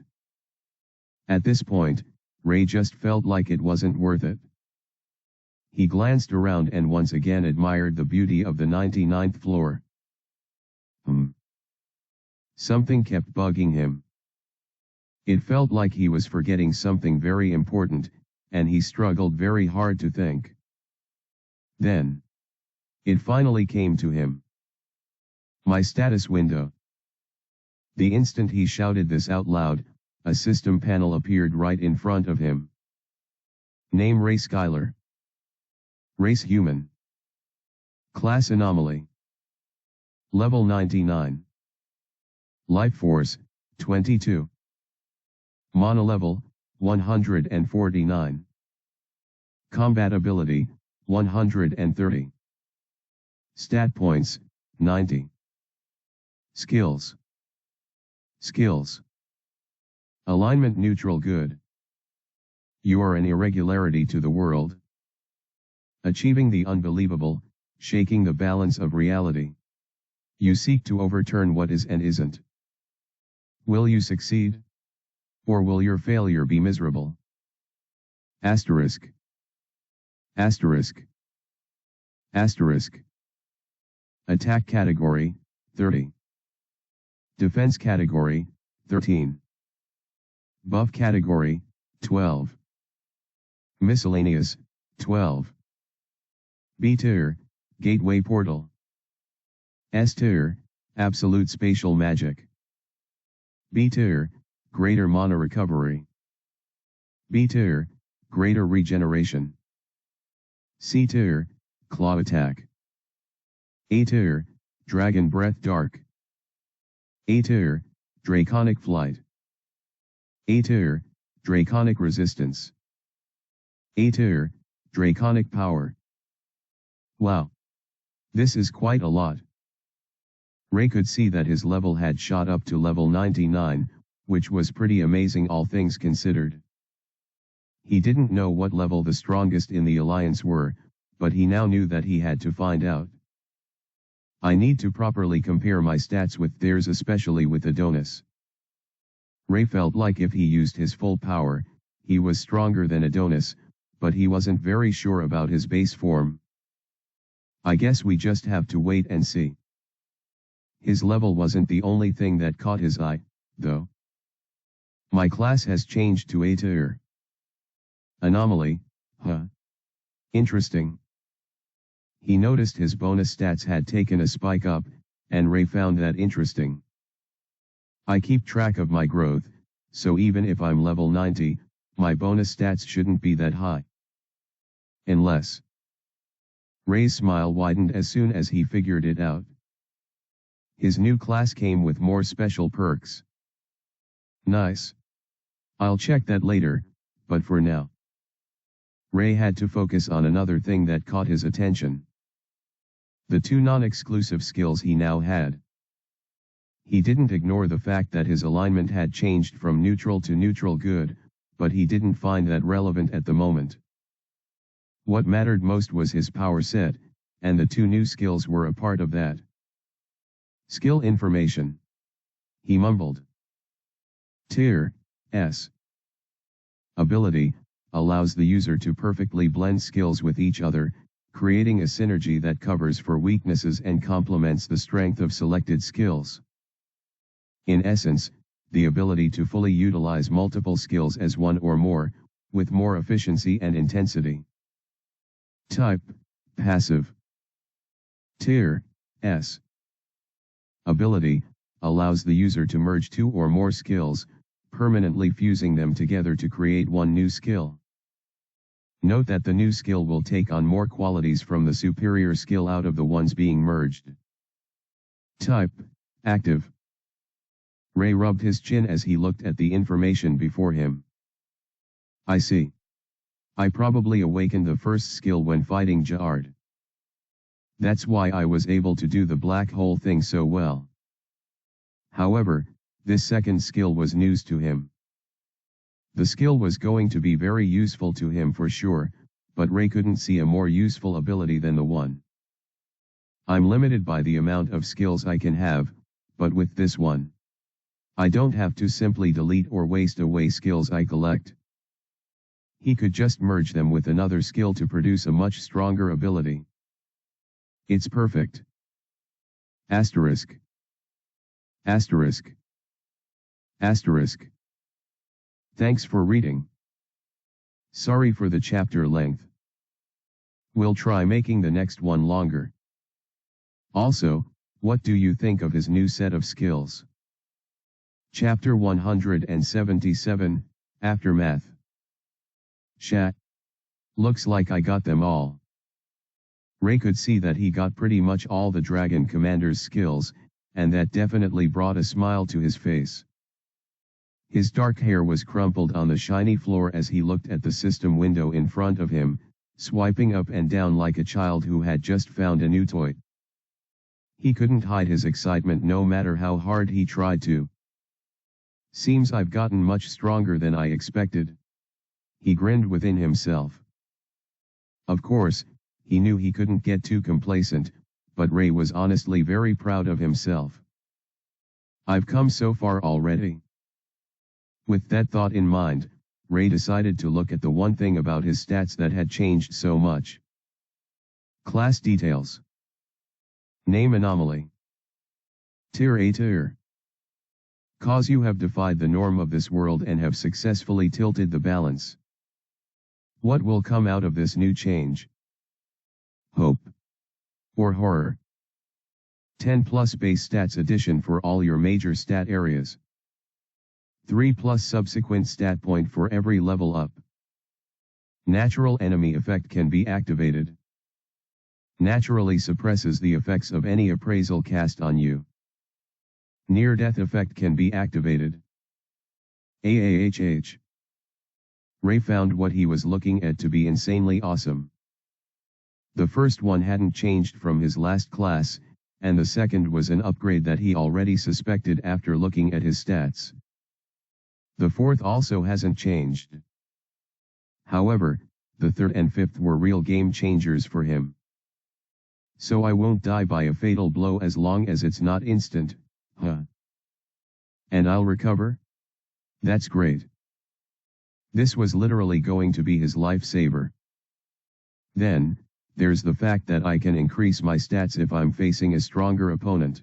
Speaker 1: at this point, Ray just felt like it wasn't worth it. He glanced around and once again admired the beauty of the 99th floor. Something kept bugging him. It felt like he was forgetting something very important, and he struggled very hard to think. Then, it finally came to him. My status window. The instant he shouted this out loud, a system panel appeared right in front of him. Name Ray Skylar. Race human. Class anomaly. Level 99. Life force, 22. Mana level, 149. Combat ability, 130. Stat points, 90. Skills. Skills. Alignment neutral good. You are an irregularity to the world. Achieving the unbelievable, shaking the balance of reality. You seek to overturn what is and isn't. Will you succeed? Or will your failure be miserable? Asterisk. Asterisk. Asterisk. Attack category, 30. Defense category, 13. Buff category, 12. Miscellaneous, 12. B tier, Gateway Portal. S tier, Absolute Spatial Magic. B tier, Greater Mana Recovery. B tier, Greater Regeneration. C tier, Claw Attack. A tier, Dragon Breath Dark. A tier, Draconic Flight. A tier, Draconic Resistance. A tier, Draconic Power. Wow. This is quite a lot. Ray could see that his level had shot up to level 99, which was pretty amazing all things considered. He didn't know what level the strongest in the Alliance were, but he now knew that he had to find out. I need to properly compare my stats with theirs, especially with Adonis. Ray felt like if he used his full power, he was stronger than Adonis, but he wasn't very sure about his base form. I guess we just have to wait and see. His level wasn't the only thing that caught his eye, though. My class has changed to A tier. Anomaly, huh? Interesting. He noticed his bonus stats had taken a spike up, and Ray found that interesting. I keep track of my growth, so even if I'm level 90, my bonus stats shouldn't be that high. Unless. Ray's smile widened as soon as he figured it out. His new class came with more special perks. Nice. I'll check that later, but for now. Ray had to focus on another thing that caught his attention. The two non-exclusive skills he now had. He didn't ignore the fact that his alignment had changed from neutral to neutral good, but he didn't find that relevant at the moment. What mattered most was his power set, and the two new skills were a part of that. Skill information. He mumbled. Tier S. Ability allows the user to perfectly blend skills with each other, creating a synergy that covers for weaknesses and complements the strength of selected skills. In essence, the ability to fully utilize multiple skills as one or more, with more efficiency and intensity. Type, passive. Tier S. Ability allows the user to merge two or more skills, permanently fusing them together to create one new skill. Note that the new skill will take on more qualities from the superior skill out of the ones being merged. Type, active. Ray rubbed his chin as he looked at the information before him. I see. I probably awakened the first skill when fighting Ja'ard. That's why I was able to do the black hole thing so well. However, this second skill was news to him. The skill was going to be very useful to him for sure, but Ray couldn't see a more useful ability than the one. I'm limited by the amount of skills I can have, but with this one, I don't have to simply delete or waste away skills I collect. He could just merge them with another skill to produce a much stronger ability. It's perfect. Asterisk. Asterisk. Asterisk. Thanks for reading. Sorry for the chapter length. We'll try making the next one longer. Also, what do you think of his new set of skills? Chapter 177, Aftermath. Chat. Looks like I got them all. Ray could see that he got pretty much all the Dragon Commander's skills, and that definitely brought a smile to his face. His dark hair was crumpled on the shiny floor as he looked at the system window in front of him, swiping up and down like a child who had just found a new toy. He couldn't hide his excitement no matter how hard he tried to. Seems I've gotten much stronger than I expected. He grinned within himself. Of course, he knew he couldn't get too complacent, but Ray was honestly very proud of himself. I've come so far already. With that thought in mind, Ray decided to look at the one thing about his stats that had changed so much. Class details. Name anomaly. Tier A tier. Cause you have defied the norm of this world and have successfully tilted the balance. What will come out of this new change? Hope. Or horror. 10 plus base stats addition for all your major stat areas. 3 plus subsequent stat point for every level up. Natural enemy effect can be activated. Naturally suppresses the effects of any appraisal cast on you. Near-death effect can be activated. AAHH. Ray found what he was looking at to be insanely awesome. The first one hadn't changed from his last class, and the second was an upgrade that he already suspected after looking at his stats. The fourth also hasn't changed. However, the third and fifth were real game changers for him. So I won't die by a fatal blow as long as it's not instant, huh? And I'll recover? That's great. This was literally going to be his lifesaver. Then, there's the fact that I can increase my stats if I'm facing a stronger opponent.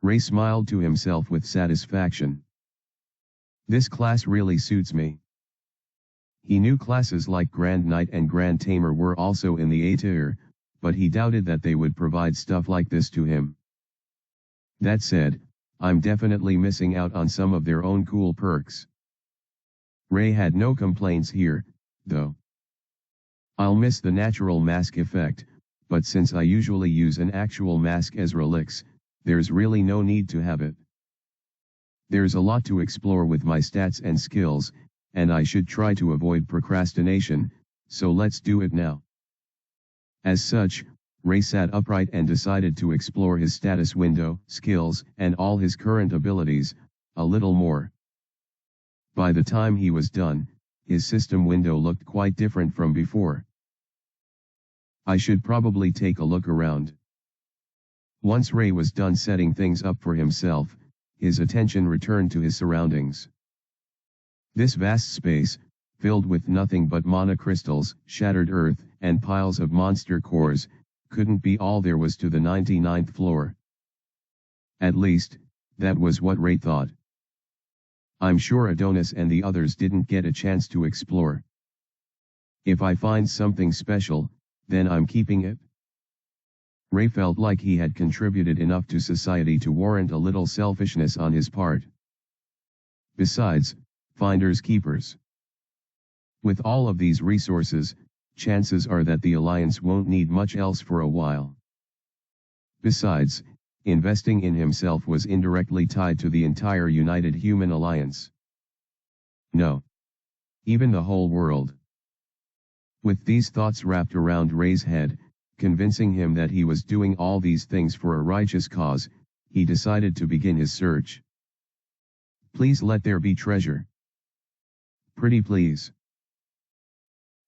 Speaker 1: Ray smiled to himself with satisfaction. This class really suits me. He knew classes like Grand Knight and Grand Tamer were also in the A tier, but he doubted that they would provide stuff like this to him. That said, I'm definitely missing out on some of their own cool perks. Ray had no complaints here, though. I'll miss the natural mask effect, but since I usually use an actual mask as relics, there's really no need to have it. There's a lot to explore with my stats and skills, and I should try to avoid procrastination, so let's do it now. As such, Ray sat upright and decided to explore his status window, skills, and all his current abilities, a little more. By the time he was done, his system window looked quite different from before. I should probably take a look around. Once Ray was done setting things up for himself, his attention returned to his surroundings. This vast space, filled with nothing but monocrystals, shattered earth, and piles of monster cores, couldn't be all there was to the 99th floor. At least, that was what Ray thought. I'm sure Adonis and the others didn't get a chance to explore. If I find something special, then I'm keeping it. Ray felt like he had contributed enough to society to warrant a little selfishness on his part. Besides, finders keepers. With all of these resources, chances are that the Alliance won't need much else for a while. Besides, investing in himself was indirectly tied to the entire United Human Alliance. No. Even the whole world. With these thoughts wrapped around Ray's head, convincing him that he was doing all these things for a righteous cause, he decided to begin his search. Please let there be treasure. Pretty please.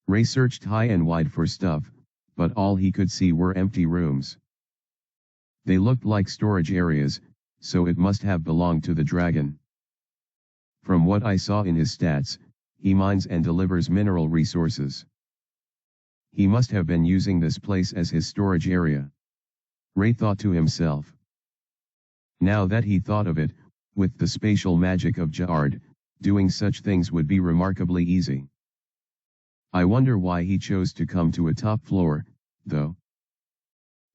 Speaker 1: Ray searched high and wide for stuff, but all he could see were empty rooms. They looked like storage areas, so it must have belonged to the dragon. From what I saw in his stats, he mines and delivers mineral resources. He must have been using this place as his storage area. Ray thought to himself. Now that he thought of it, with the spatial magic of Ja'ard, doing such things would be remarkably easy. I wonder why he chose to come to a top floor, though.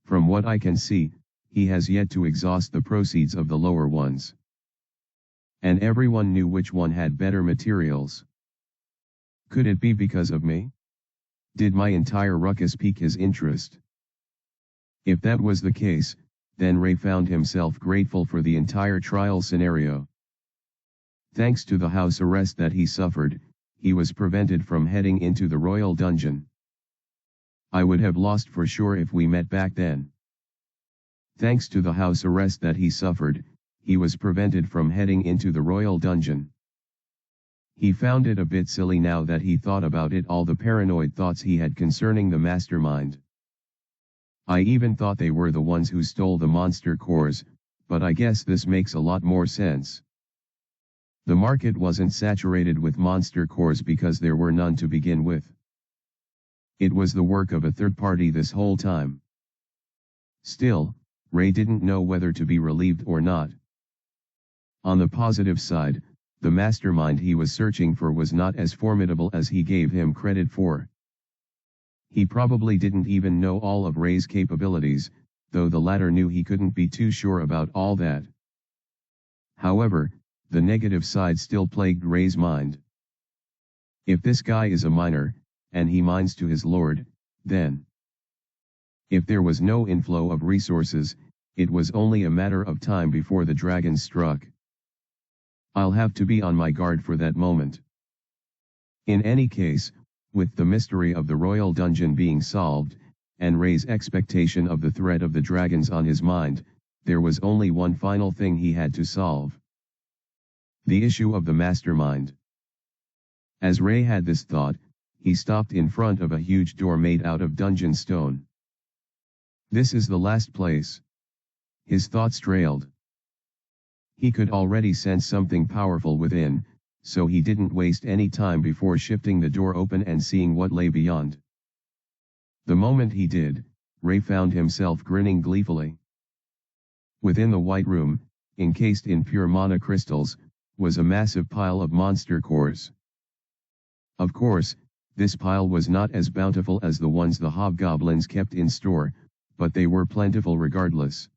Speaker 1: From what I can see, he has yet to exhaust the proceeds of the lower ones. And everyone knew which one had better materials. Could it be because of me? Did my entire ruckus pique his interest? If that was the case, then Ray found himself grateful for the entire trial scenario. Thanks to the house arrest that he suffered, he was prevented from heading into the royal dungeon. I would have lost for sure if we met back then. Thanks to the house arrest that he suffered, he was prevented from heading into the royal dungeon. He found it a bit silly now that he thought about it, all the paranoid thoughts he had concerning the mastermind. I even thought they were the ones who stole the monster cores, but I guess this makes a lot more sense. The market wasn't saturated with monster cores because there were none to begin with. It was the work of a third party this whole time. Still, Ray didn't know whether to be relieved or not. On the positive side, the mastermind he was searching for was not as formidable as he gave him credit for. He probably didn't even know all of Ray's capabilities, though the latter knew he couldn't be too sure about all that. However, the negative side still plagued Ray's mind. If this guy is a miner, and he mines to his lord, then if there was no inflow of resources, it was only a matter of time before the dragons struck. I'll have to be on my guard for that moment. In any case, with the mystery of the royal dungeon being solved, and Ray's expectation of the threat of the dragons on his mind, there was only one final thing he had to solve. The issue of the mastermind. As Ray had this thought, he stopped in front of a huge door made out of dungeon stone. This is the last place. His thoughts trailed. He could already sense something powerful within, so he didn't waste any time before shifting the door open and seeing what lay beyond. The moment he did, Ray found himself grinning gleefully. Within the white room, encased in pure mana crystals, was a massive pile of monster cores. Of course, this pile was not as bountiful as the ones the hobgoblins kept in store, but they were plentiful regardless.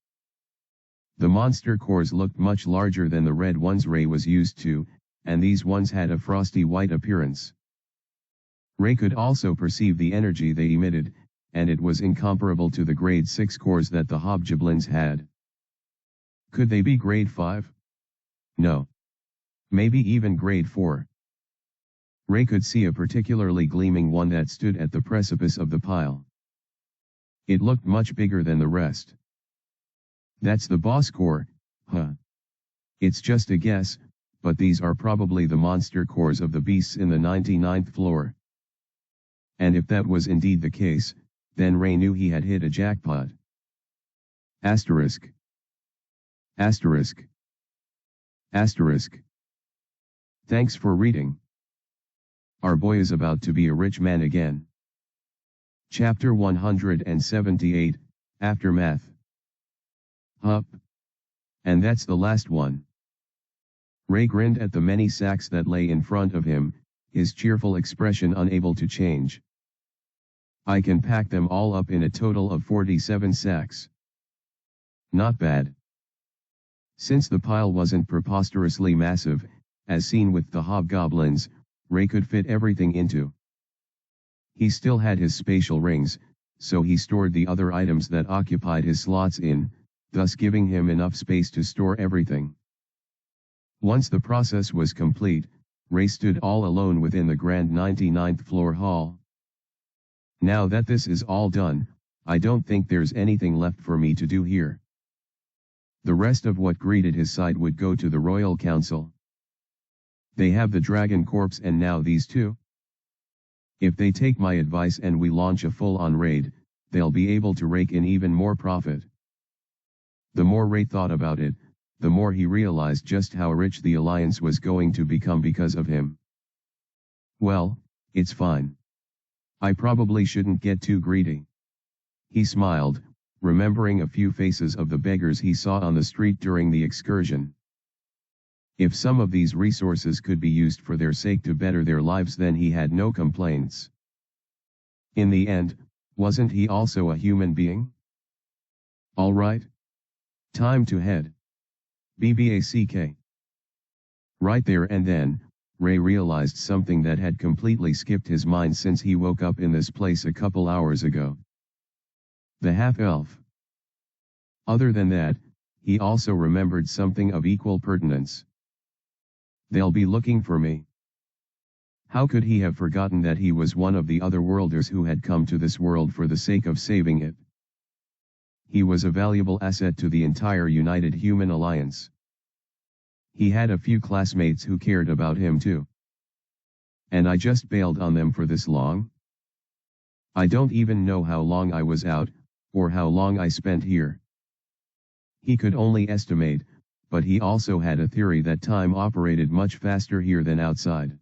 Speaker 1: The monster cores looked much larger than the red ones Ray was used to, and these ones had a frosty white appearance. Ray could also perceive the energy they emitted, and it was incomparable to the grade 6 cores that the hobgoblins had. Could they be grade 5? No. Maybe even grade 4. Ray could see a particularly gleaming one that stood at the precipice of the pile. It looked much bigger than the rest. That's the boss core, huh? It's just a guess, but these are probably the monster cores of the beasts in the 99th floor. And if that was indeed the case, then Ray knew he had hit a jackpot. Asterisk. Asterisk. Asterisk. Thanks for reading. Our boy is about to be a rich man again. Chapter 178, Aftermath. Hup. And that's the last one. Ray grinned at the many sacks that lay in front of him, his cheerful expression unable to change. I can pack them all up in a total of 47 sacks. Not bad. Since the pile wasn't preposterously massive, as seen with the hobgoblins, Ray could fit everything into. He still had his spatial rings, so he stored the other items that occupied his slots in, thus giving him enough space to store everything. Once the process was complete, Ray stood all alone within the grand 99th floor hall. Now that this is all done, I don't think there's anything left for me to do here. The rest of what greeted his sight would go to the Royal Council. They have the dragon corpse and now these two. If they take my advice and we launch a full-on raid, they'll be able to rake in even more profit. The more Ray thought about it, the more he realized just how rich the Alliance was going to become because of him. Well, it's fine. I probably shouldn't get too greedy. He smiled, remembering a few faces of the beggars he saw on the street during the excursion. If some of these resources could be used for their sake to better their lives, then he had no complaints. In the end, wasn't he also a human being? All right. Time to head. BBACK. Right there and then, Ray realized something that had completely skipped his mind since he woke up in this place a couple hours ago. The half-elf. Other than that, he also remembered something of equal pertinence. They'll be looking for me. How could he have forgotten that he was one of the otherworlders who had come to this world for the sake of saving it? He was a valuable asset to the entire United Human Alliance. He had a few classmates who cared about him too. And I just bailed on them for this long? I don't even know how long I was out, or how long I spent here. He could only estimate, but he also had a theory that time operated much faster here than outside.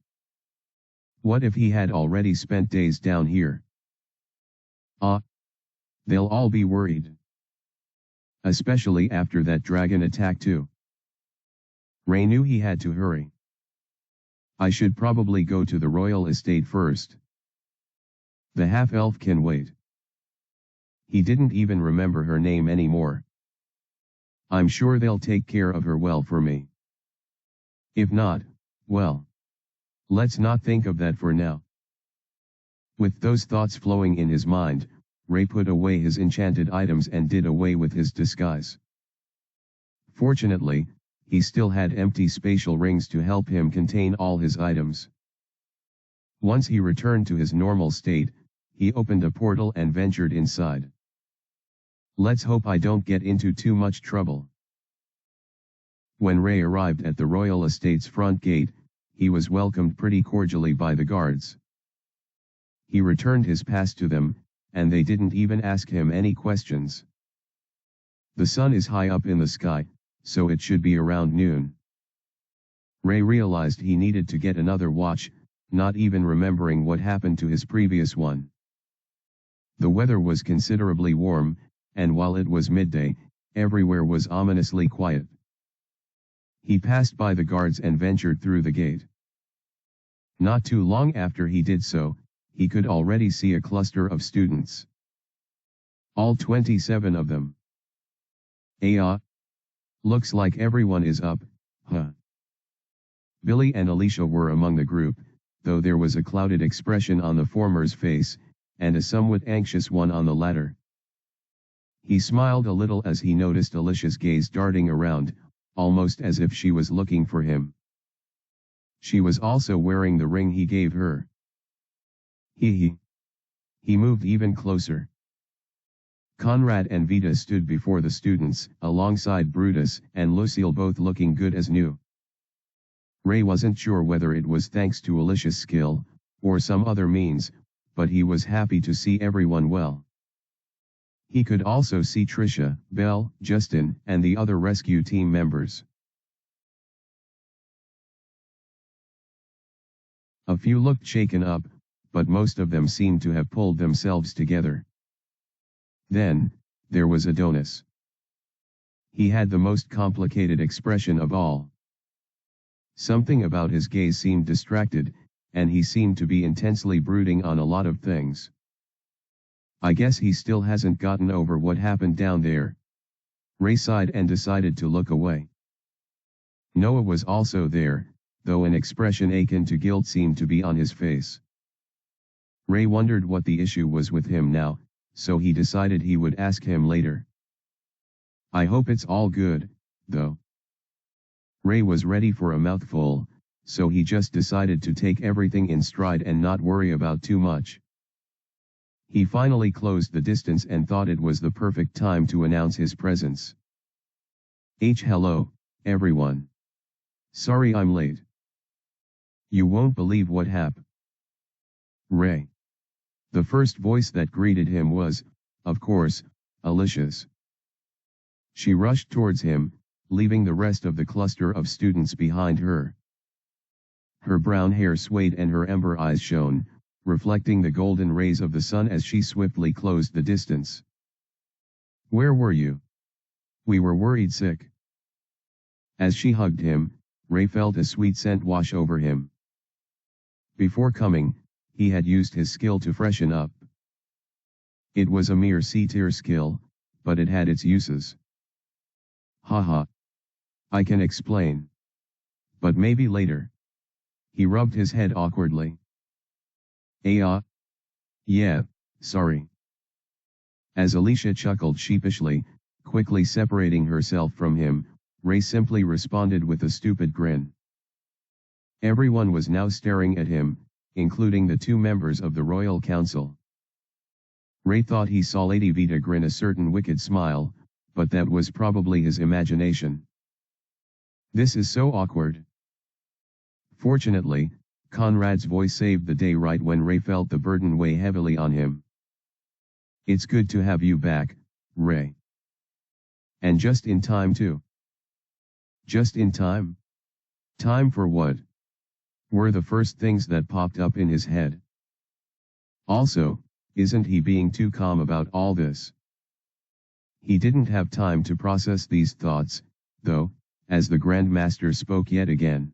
Speaker 1: What if he had already spent days down here? Ah, they'll all be worried. Especially after that dragon attack too. Ray knew he had to hurry. I should probably go to the royal estate first. The half-elf can wait. He didn't even remember her name anymore. I'm sure they'll take care of her well for me. If not, well, let's not think of that for now. With those thoughts flowing in his mind, Ray put away his enchanted items and did away with his disguise. Fortunately, he still had empty spatial rings to help him contain all his items. Once he returned to his normal state, he opened a portal and ventured inside. Let's hope I don't get into too much trouble. When Ray arrived at the royal estate's front gate, he was welcomed pretty cordially by the guards. He returned his pass to them, and they didn't even ask him any questions. The sun is high up in the sky, so it should be around noon. Ray realized he needed to get another watch, not even remembering what happened to his previous one. The weather was considerably warm, and while it was midday, everywhere was ominously quiet. He passed by the guards and ventured through the gate. Not too long after he did so, he could already see a cluster of students. All 27 of them. Looks like everyone is up, huh? Billy and Alicia were among the group, though there was a clouded expression on the former's face, and a somewhat anxious one on the latter. He smiled a little as he noticed Alicia's gaze darting around, almost as if she was looking for him. She was also wearing the ring he gave her. He moved even closer. Conrad and Vita stood before the students, alongside Brutus and Lucille, both looking good as new. Ray wasn't sure whether it was thanks to Alicia's skill, or some other means, but he was happy to see everyone well. He could also see Tricia, Belle, Justin, and the other rescue team members. A few looked shaken up, but most of them seemed to have pulled themselves together. Then, there was Adonis. He had the most complicated expression of all. Something about his gaze seemed distracted, and he seemed to be intensely brooding on a lot of things. I guess he still hasn't gotten over what happened down there. Ray sighed and decided to look away. Noah was also there, though an expression akin to guilt seemed to be on his face. Ray wondered what the issue was with him now, so he decided he would ask him later. I hope it's all good, though. Ray was ready for a mouthful, so he just decided to take everything in stride and not worry about too much. He finally closed the distance and thought it was the perfect time to announce his presence. Hello, everyone. Sorry I'm late. You won't believe what happened. Ray. The first voice that greeted him was, of course, Alicia's. She rushed towards him, leaving the rest of the cluster of students behind her. Her brown hair swayed and her ember eyes shone, reflecting the golden rays of the sun as she swiftly closed the distance. Where were you? We were worried sick. As she hugged him, Ray felt a sweet scent wash over him. Before coming, he had used his skill to freshen up. It was a mere C-tier skill, but it had its uses. Haha. I can explain. But maybe later. He rubbed his head awkwardly. Yeah, sorry. As Alicia chuckled sheepishly, quickly separating herself from him, Ray simply responded with a stupid grin. Everyone was now staring at him, including the two members of the Royal Council. Ray thought he saw Lady Vita grin a certain wicked smile, but that was probably his imagination. This is so awkward. Fortunately, Conrad's voice saved the day right when Ray felt the burden weigh heavily on him. It's good to have you back, Ray. And just in time too. Just in time? Time for what? Were the first things that popped up in his head. Also, Isn't he being too calm about all this? He didn't have time to process these thoughts, though, as the Grand Master spoke yet again.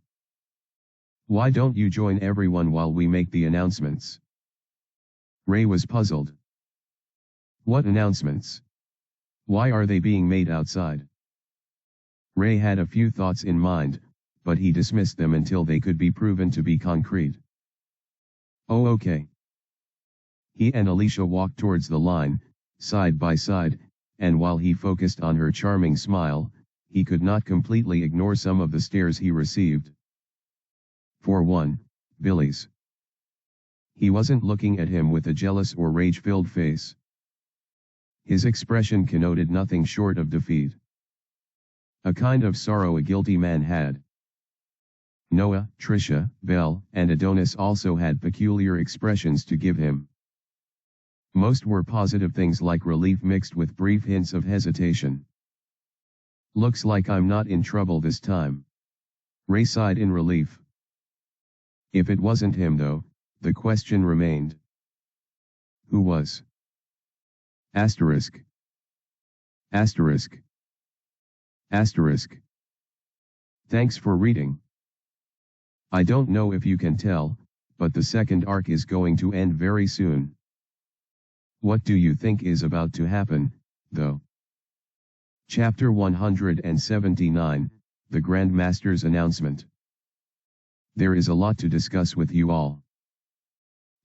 Speaker 1: Why don't you join everyone while we make the announcements? Ray was puzzled. What announcements? Why are they being made outside? Ray had a few thoughts in mind, but he dismissed them until they could be proven to be concrete. Oh, okay. He and Alicia walked towards the line, side by side, and while he focused on her charming smile, he could not completely ignore some of the stares he received. For one, Billy's. He wasn't looking at him with a jealous or rage-filled face. His expression connoted nothing short of defeat. A kind of sorrow a guilty man had. Noah, Tricia, Belle, and Adonis also had peculiar expressions to give him. Most were positive things like relief mixed with brief hints of hesitation. Looks like I'm not in trouble this time. Ray sighed in relief. If it wasn't him though, the question remained. Who was? Asterisk. Asterisk. Asterisk. Thanks for reading. I don't know if you can tell, but the second arc is going to end very soon. What do you think is about to happen, though? Chapter 179, The Grand Master's Announcement. There is a lot to discuss with you all.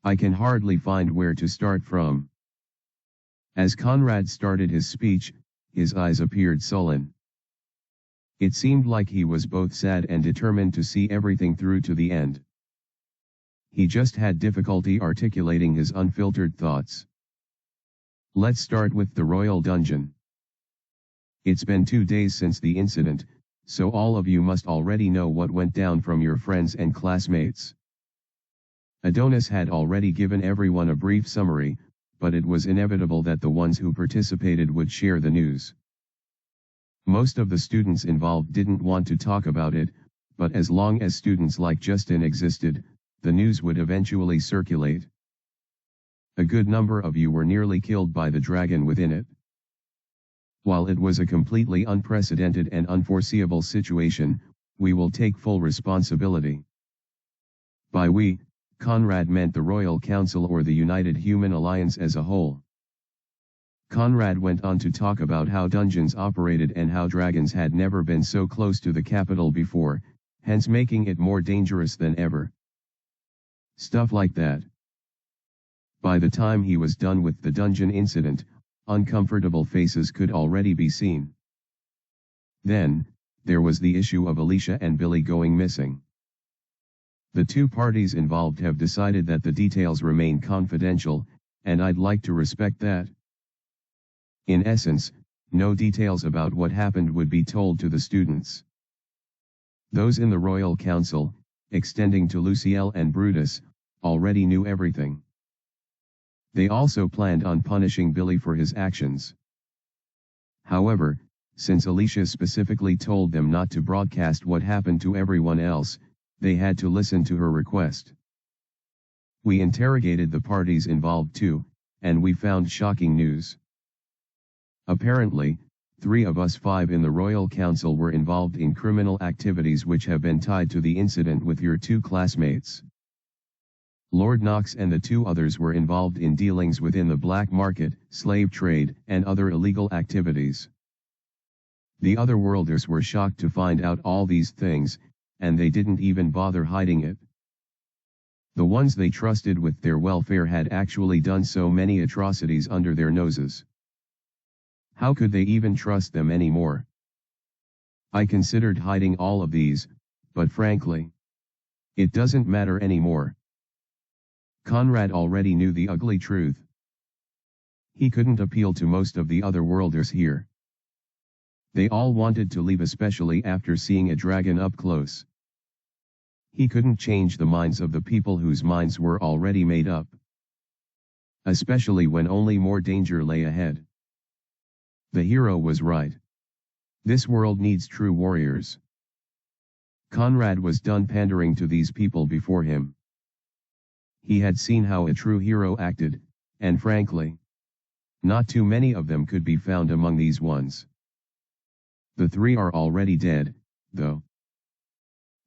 Speaker 1: I can hardly find where to start from. As Conrad started his speech, his eyes appeared sullen. It seemed like he was both sad and determined to see everything through to the end. He just had difficulty articulating his unfiltered thoughts. Let's start with the royal dungeon. It's been 2 days since the incident, so all of you must already know what went down from your friends and classmates. Adonis had already given everyone a brief summary, but it was inevitable that the ones who participated would share the news. Most of the students involved didn't want to talk about it, but as long as students like Justin existed, the news would eventually circulate. A good number of you were nearly killed by the dragon within it. While it was a completely unprecedented and unforeseeable situation, we will take full responsibility. By we, Conrad meant the Royal Council or the United Human Alliance as a whole. Conrad went on to talk about how dungeons operated and how dragons had never been so close to the capital before, hence making it more dangerous than ever. Stuff like that. By the time he was done with the dungeon incident, uncomfortable faces could already be seen. Then, there was the issue of Alicia and Billy going missing. The two parties involved have decided that the details remain confidential, and I'd like to respect that. In essence, no details about what happened would be told to the students. Those in the Royal Council, extending to Luciel and Brutus, already knew everything. They also planned on punishing Billy for his actions. However, since Alicia specifically told them not to broadcast what happened to everyone else, they had to listen to her request. We interrogated the parties involved too, and we found shocking news. Apparently, 3 of us 5 in the Royal Council were involved in criminal activities which have been tied to the incident with your 2 classmates. Lord Knox and the 2 others were involved in dealings within the black market, slave trade, and other illegal activities. The other worlders were shocked to find out all these things, and they didn't even bother hiding it. The ones they trusted with their welfare had actually done so many atrocities under their noses. How could they even trust them anymore? I considered hiding all of these, but frankly, it doesn't matter anymore. Conrad already knew the ugly truth. He couldn't appeal to most of the other worlders here. They all wanted to leave, especially after seeing a dragon up close. He couldn't change the minds of the people whose minds were already made up. Especially when only more danger lay ahead. The hero was right. This world needs true warriors. Conrad was done pandering to these people before him. He had seen how a true hero acted, and frankly, not too many of them could be found among these ones. The 3 are already dead, though.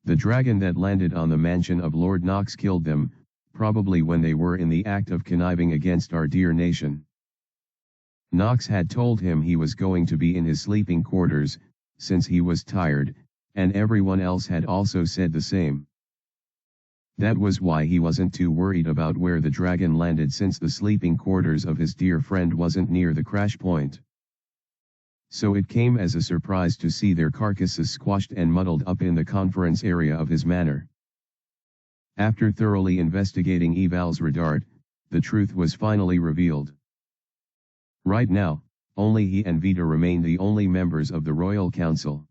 Speaker 1: The dragon that landed on the mansion of Lord Knox killed them, probably when they were in the act of conniving against our dear nation. Knox had told him he was going to be in his sleeping quarters, since he was tired, and everyone else had also said the same. That was why he wasn't too worried about where the dragon landed, since the sleeping quarters of his dear friend wasn't near the crash point. So it came as a surprise to see their carcasses squashed and muddled up in the conference area of his manor. After thoroughly investigating Eval's radar, the truth was finally revealed. Right now, only he and Vita remained the only members of the Royal Council.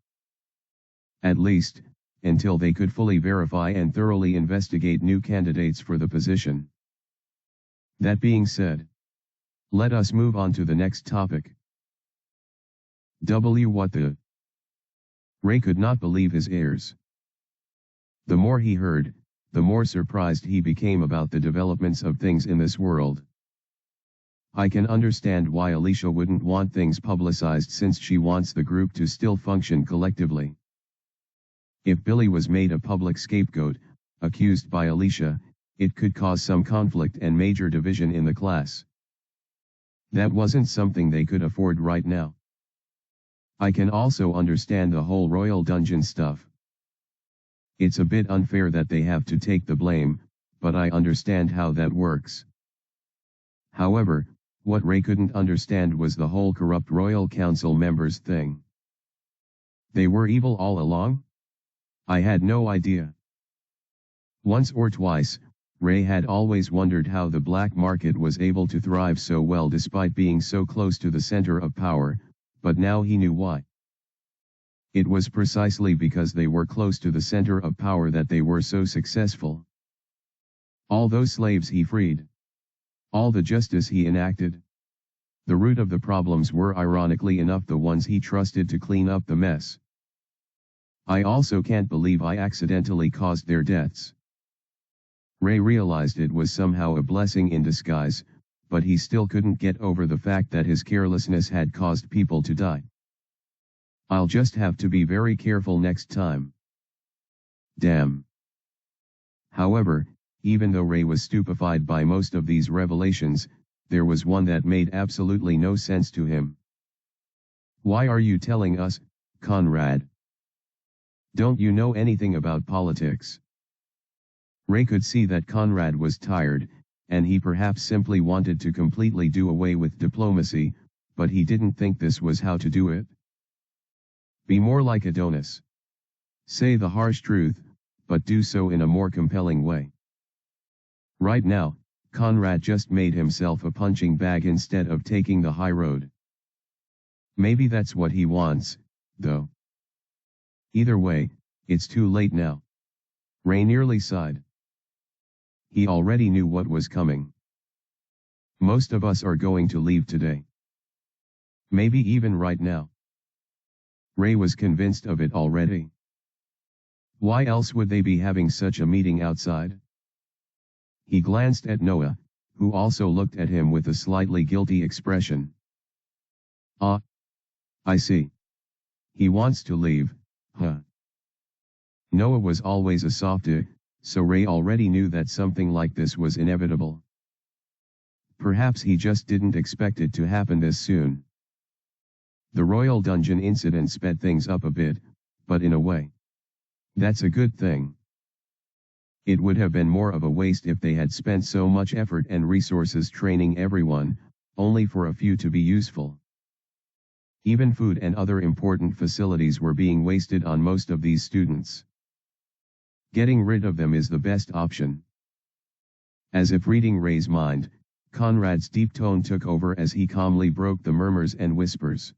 Speaker 1: At least, until they could fully verify and thoroughly investigate new candidates for the position. That being said, let us move on to the next topic. What the? Ray could not believe his ears. The more he heard, the more surprised he became about the developments of things in this world. I can understand why Alicia wouldn't want things publicized, since she wants the group to still function collectively. If Billy was made a public scapegoat, accused by Alicia, it could cause some conflict and major division in the class. That wasn't something they could afford right now. I can also understand the whole Royal Dungeon stuff. It's a bit unfair that they have to take the blame, but I understand how that works. However, what Ray couldn't understand was the whole corrupt Royal Council members thing. They were evil all along? I had no idea. Once or twice, Ray had always wondered how the black market was able to thrive so well despite being so close to the center of power, but now he knew why. It was precisely because they were close to the center of power that they were so successful. All those slaves he freed. All the justice he enacted. The root of the problems were ironically enough the ones he trusted to clean up the mess. I also can't believe I accidentally caused their deaths. Ray realized it was somehow a blessing in disguise, but he still couldn't get over the fact that his carelessness had caused people to die. I'll just have to be very careful next time. Damn. However, even though Ray was stupefied by most of these revelations, there was one that made absolutely no sense to him. Why are you telling us, Conrad? Don't you know anything about politics? Ray could see that Conrad was tired, and he perhaps simply wanted to completely do away with diplomacy, but he didn't think this was how to do it. Be more like Adonis. Say the harsh truth, but do so in a more compelling way. Right now, Conrad just made himself a punching bag instead of taking the high road. Maybe that's what he wants, though. Either way, it's too late now. Ray nearly sighed. He already knew what was coming. Most of us are going to leave today. Maybe even right now. Ray was convinced of it already. Why else would they be having such a meeting outside? He glanced at Noah, who also looked at him with a slightly guilty expression. Ah. I see. He wants to leave, huh? Noah was always a softie, so Ray already knew that something like this was inevitable. Perhaps he just didn't expect it to happen this soon. The Royal Dungeon incident sped things up a bit, but in a way, that's a good thing. It would have been more of a waste if they had spent so much effort and resources training everyone, only for a few to be useful. Even food and other important facilities were being wasted on most of these students. Getting rid of them is the best option. As if reading Ray's mind, Conrad's deep tone took over as he calmly broke the murmurs and whispers.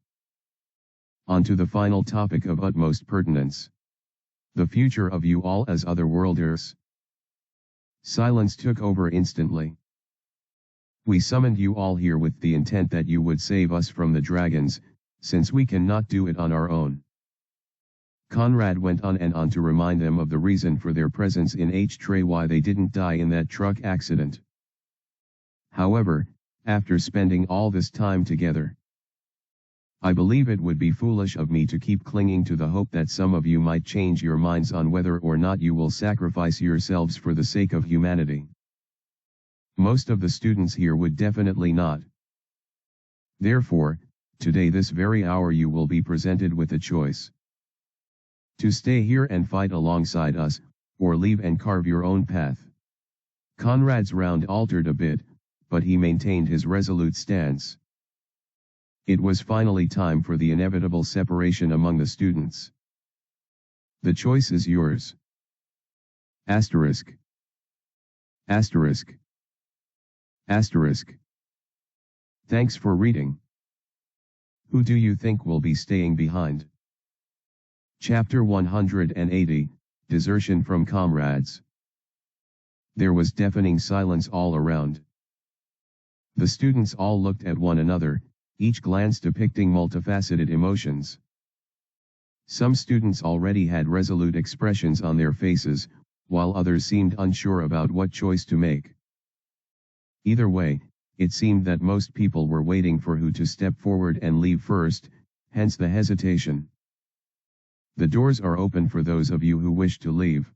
Speaker 1: On to the final topic of utmost pertinence. The future of you all as otherworlders. Silence took over instantly. We summoned you all here with the intent that you would save us from the dragons, since we cannot do it on our own. Conrad went on and on to remind them of the reason for their presence in H-Tray, why they didn't die in that truck accident. However, after spending all this time together. I believe it would be foolish of me to keep clinging to the hope that some of you might change your minds on whether or not you will sacrifice yourselves for the sake of humanity. Most of the students here would definitely not. Therefore, today this very hour you will be presented with a choice. To stay here and fight alongside us, or leave and carve your own path. Conrad's round altered a bit, but he maintained his resolute stance. It was finally time for the inevitable separation among the students. The choice is yours. Asterisk. Asterisk. Asterisk. Thanks for reading. Who do you think will be staying behind? Chapter 180, Desertion from Comrades. There was deafening silence all around. The students all looked at one another, each glance depicting multifaceted emotions. Some students already had resolute expressions on their faces, while others seemed unsure about what choice to make. Either way, it seemed that most people were waiting for who to step forward and leave first, hence the hesitation. The doors are open for those of you who wish to leave.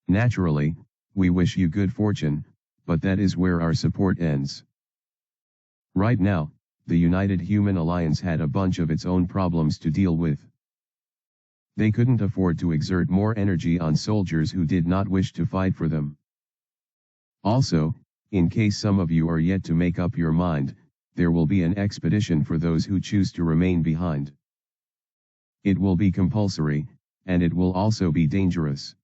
Speaker 1: Naturally, we wish you good fortune, but that is where our support ends. Right now, the United Human Alliance had a bunch of its own problems to deal with. They couldn't afford to exert more energy on soldiers who did not wish to fight for them. Also, in case some of you are yet to make up your mind, there will be an expedition for those who choose to remain behind. It will be compulsory, and it will also be dangerous.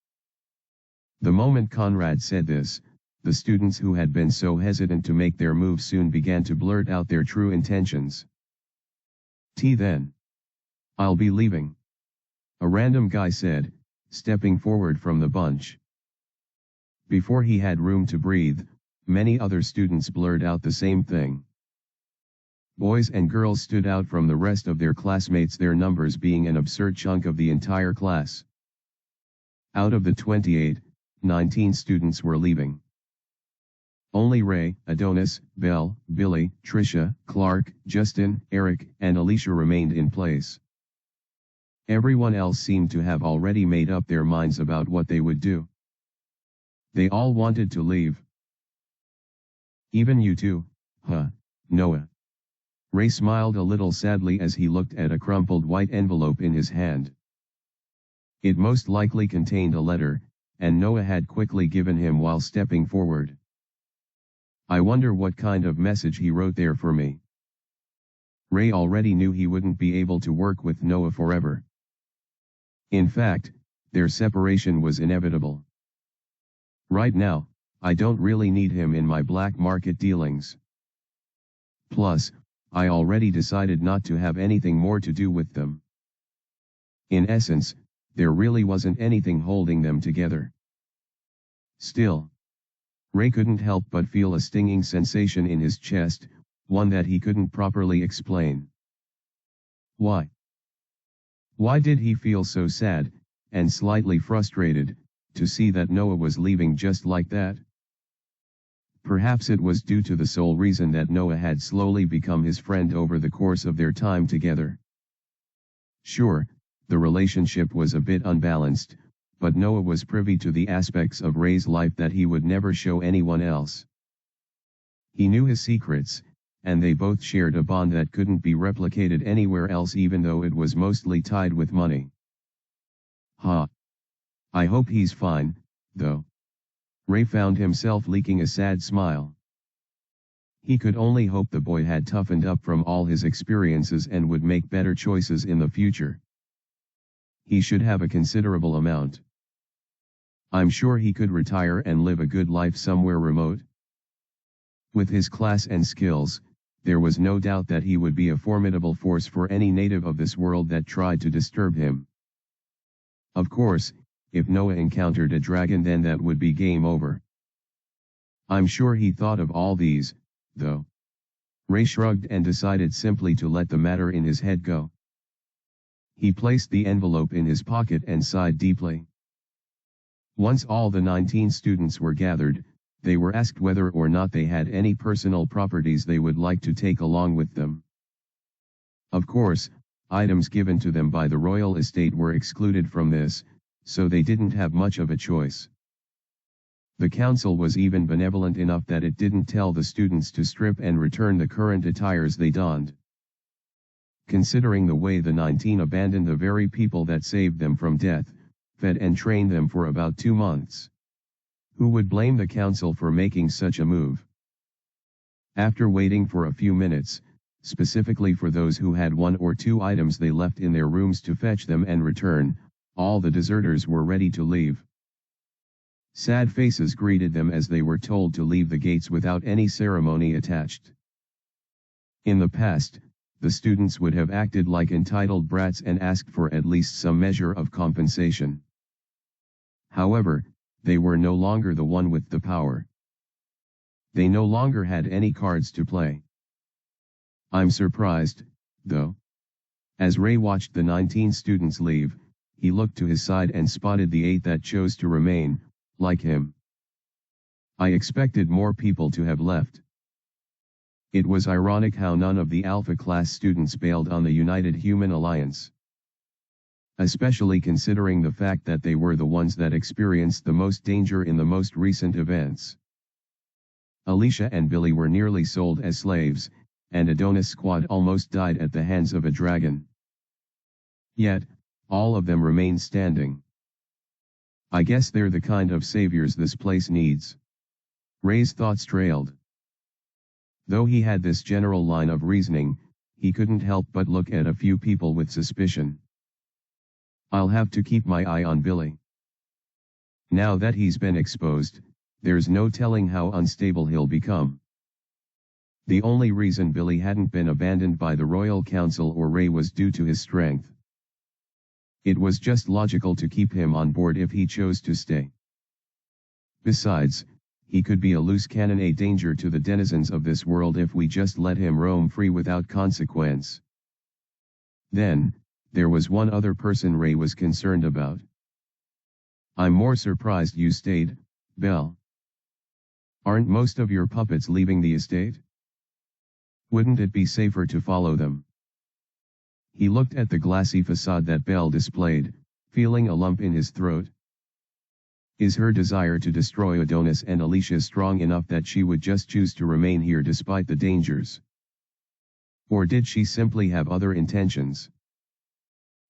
Speaker 1: The moment Conrad said this, the students who had been so hesitant to make their move soon began to blurt out their true intentions. Then. I'll be leaving. A random guy said, stepping forward from the bunch. Before he had room to breathe, many other students blurted out the same thing. Boys and girls stood out from the rest of their classmates, their numbers being an absurd chunk of the entire class. Out of the 28, 19 students were leaving. Only Ray, Adonis, Belle, Billy, Trisha, Clark, Justin, Eric, and Alicia remained in place. Everyone else seemed to have already made up their minds about what they would do. They all wanted to leave. Even you too, huh, Noah? Ray smiled a little sadly as he looked at a crumpled white envelope in his hand. It most likely contained a letter, and Noah had quickly given him while stepping forward. I wonder what kind of message he wrote there for me. Ray already knew he wouldn't be able to work with Noah forever. In fact, their separation was inevitable. Right now, I don't really need him in my black market dealings. Plus, I already decided not to have anything more to do with them. In essence, there really wasn't anything holding them together. Still, Ray couldn't help but feel a stinging sensation in his chest, one that he couldn't properly explain. Why? Why did he feel so sad, and slightly frustrated, to see that Noah was leaving just like that? Perhaps it was due to the sole reason that Noah had slowly become his friend over the course of their time together. Sure, the relationship was a bit unbalanced, but Noah was privy to the aspects of Ray's life that he would never show anyone else. He knew his secrets, and they both shared a bond that couldn't be replicated anywhere else, even though it was mostly tied with money. I hope he's fine, though. Ray found himself leaking a sad smile. He could only hope the boy had toughened up from all his experiences and would make better choices in the future. He should have a considerable amount. I'm sure he could retire and live a good life somewhere remote. With his class and skills, there was no doubt that he would be a formidable force for any native of this world that tried to disturb him. Of course, if Noah encountered a dragon, then that would be game over. I'm sure he thought of all these, though. Ray shrugged and decided simply to let the matter in his head go. He placed the envelope in his pocket and sighed deeply. Once all the 19 students were gathered, They were asked whether or not they had any personal properties they would like to take along with them. Of course, items given to them by the royal estate were excluded from this, so they didn't have much of a choice. The council was even benevolent enough that it didn't tell the students to strip and return the current attires they donned. Considering the way the 19 abandoned the very people that saved them from death, fed and trained them for about 2 months. Who would blame the council for making such a move? After waiting for a few minutes, specifically for those who had 1 or 2 items they left in their rooms to fetch them and return, all the deserters were ready to leave. Sad faces greeted them as they were told to leave the gates without any ceremony attached. In the past, the students would have acted like entitled brats and asked for at least some measure of compensation. However, they were no longer the one with the power. They no longer had any cards to play. I'm surprised, though. As Ray watched the 19 students leave, he looked to his side and spotted the 8 that chose to remain, like him. I expected more people to have left. It was ironic how none of the Alpha class students bailed on the United Human Alliance. Especially considering the fact that they were the ones that experienced the most danger in the most recent events. Alicia and Billy were nearly sold as slaves, and Adonis' squad almost died at the hands of a dragon. Yet, all of them remained standing. I guess they're the kind of saviors this place needs. Ray's thoughts trailed. Though he had this general line of reasoning, he couldn't help but look at a few people with suspicion. I'll have to keep my eye on Billy. Now that he's been exposed, there's no telling how unstable he'll become. The only reason Billy hadn't been abandoned by the Royal Council or Ray was due to his strength. It was just logical to keep him on board if he chose to stay. Besides, he could be a loose cannon, a danger to the denizens of this world if we just let him roam free without consequence. Then, there was one other person Ray was concerned about. I'm more surprised you stayed, Belle. Aren't most of your puppets leaving the estate? Wouldn't it be safer to follow them? He looked at the glassy facade that Belle displayed, feeling a lump in his throat. Is her desire to destroy Adonis and Alicia strong enough that she would just choose to remain here despite the dangers? Or did she simply have other intentions?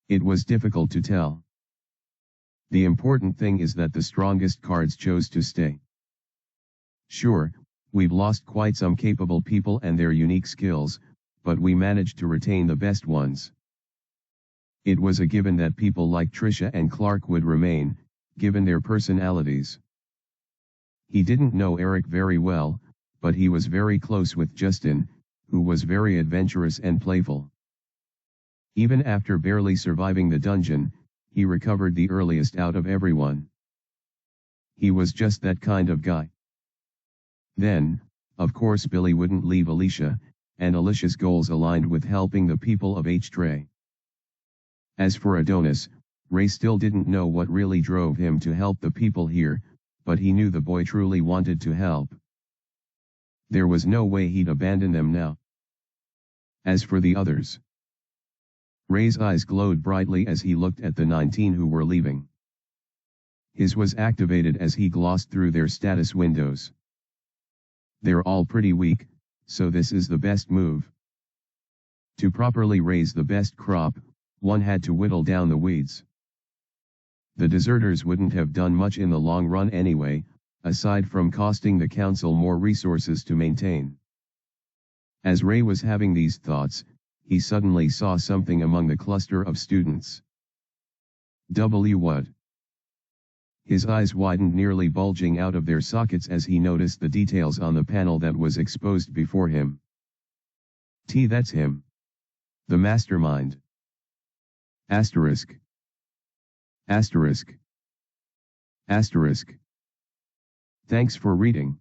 Speaker 1: It was difficult to tell. The important thing is that the strongest cards chose to stay. Sure, we've lost quite some capable people and their unique skills, but we managed to retain the best ones. It was a given that people like Trisha and Clark would remain, given their personalities. He didn't know Eric very well, but he was very close with Justin, who was very adventurous and playful. Even after barely surviving the dungeon, he recovered the earliest out of everyone. He was just that kind of guy. Then, of course, Billy wouldn't leave Alicia, and Alicia's goals aligned with helping the people of H-Tray. As for Adonis, Ray still didn't know what really drove him to help the people here, but he knew the boy truly wanted to help. There was no way he'd abandon them now. As for the others, Ray's eyes glowed brightly as he looked at the 19 who were leaving. His was activated as he glossed through their status windows. They're all pretty weak, so this is the best move. To properly raise the best crop, one had to whittle down the weeds. The deserters wouldn't have done much in the long run anyway, aside from costing the council more resources to maintain. As Ray was having these thoughts, he suddenly saw something among the cluster of students. What? His eyes widened, nearly bulging out of their sockets as he noticed the details on the panel that was exposed before him. That's him. The mastermind. Asterisk. Asterisk. Asterisk. Thanks for reading.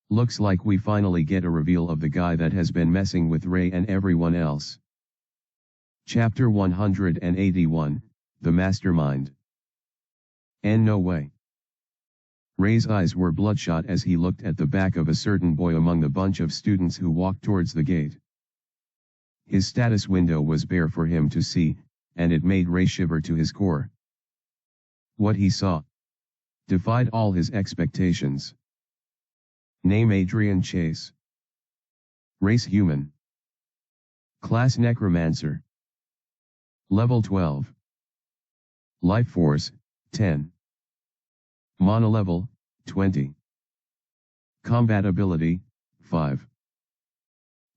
Speaker 1: Looks like we finally get a reveal of the guy that has been messing with Ray and everyone else. Chapter 181, The Mastermind. And no way. Ray's eyes were bloodshot as he looked at the back of a certain boy among the bunch of students who walked towards the gate. His status window was bare for him to see, and it made Ray shiver to his core. What he saw defied all his expectations. Name Adrian Chase. Race human. Class necromancer. Level 12. Life force, 10. Monolevel, 20. Combat ability, 5.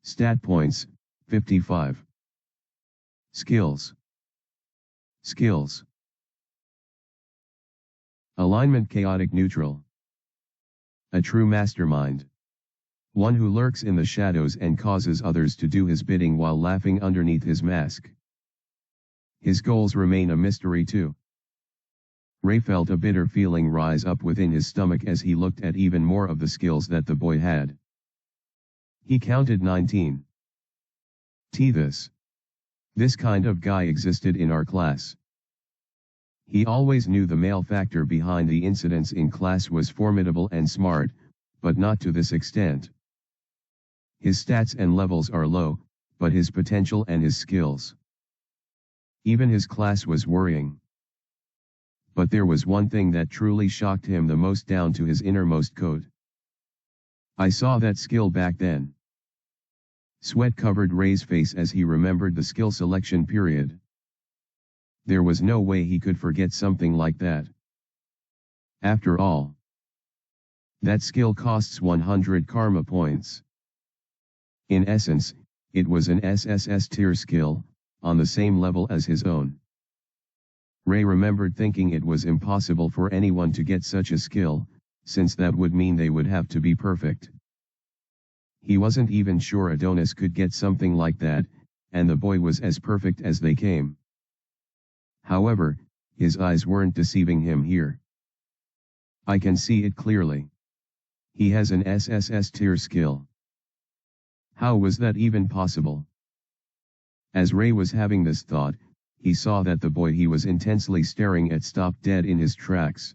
Speaker 1: Stat points, 55. Skills. Skills. Alignment chaotic neutral. A true mastermind. One who lurks in the shadows and causes others to do his bidding while laughing underneath his mask. His goals remain a mystery too. Ray felt a bitter feeling rise up within his stomach as he looked at even more of the skills that the boy had. He counted 19. This kind of guy existed in our class. He always knew the male factor behind the incidents in class was formidable and smart, but not to this extent. His stats and levels are low, but his potential and his skills. Even his class was worrying. But there was one thing that truly shocked him the most down to his innermost coat. I saw that skill back then. Sweat covered Ray's face as he remembered the skill selection period. There was no way he could forget something like that. After all, that skill costs 100 karma points. In essence, it was an SSS tier skill, on the same level as his own. Ray remembered thinking it was impossible for anyone to get such a skill, since that would mean they would have to be perfect. He wasn't even sure Adonis could get something like that, and the boy was as perfect as they came. However, his eyes weren't deceiving him here. I can see it clearly. He has an SSS tier skill. How was that even possible? As Ray was having this thought, he saw that the boy he was intensely staring at stopped dead in his tracks.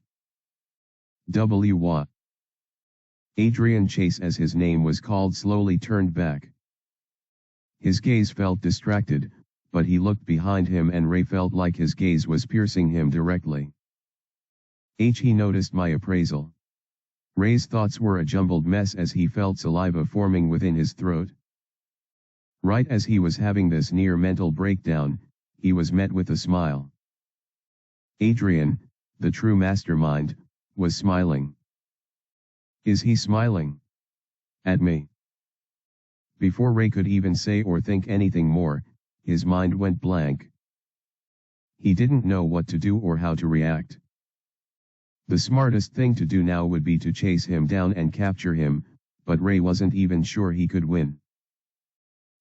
Speaker 1: What? Adrian Chase, as his name was called, slowly turned back. His gaze felt distracted, but he looked behind him and Ray felt like his gaze was piercing him directly. He noticed my appraisal. Ray's thoughts were a jumbled mess as he felt saliva forming within his throat. Right as he was having this near mental breakdown, he was met with a smile. Adrian, the true mastermind, was smiling. Is he smiling? At me? Before Ray could even say or think anything more, his mind went blank. He didn't know what to do or how to react. The smartest thing to do now would be to chase him down and capture him, but Ray wasn't even sure he could win.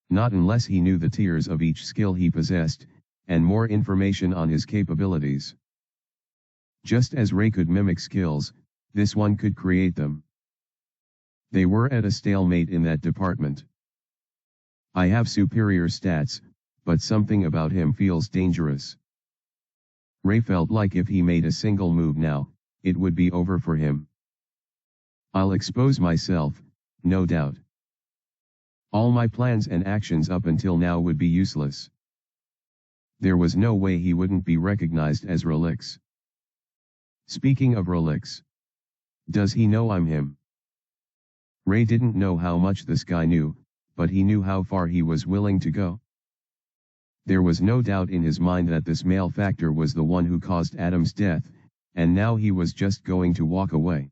Speaker 1: Not unless he knew the tiers of each skill he possessed, and more information on his capabilities. Just as Ray could mimic skills, this one could create them. They were at a stalemate in that department. I have superior stats, but something about him feels dangerous. Ray felt like if he made a single move now, it would be over for him. I'll expose myself, no doubt. All my plans and actions up until now would be useless. There was no way he wouldn't be recognized as Relix. Speaking of Relix, does he know I'm him? Ray didn't know how much this guy knew, but he knew how far he was willing to go. There was no doubt in his mind that this male factor was the one who caused Adam's death, and now he was just going to walk away.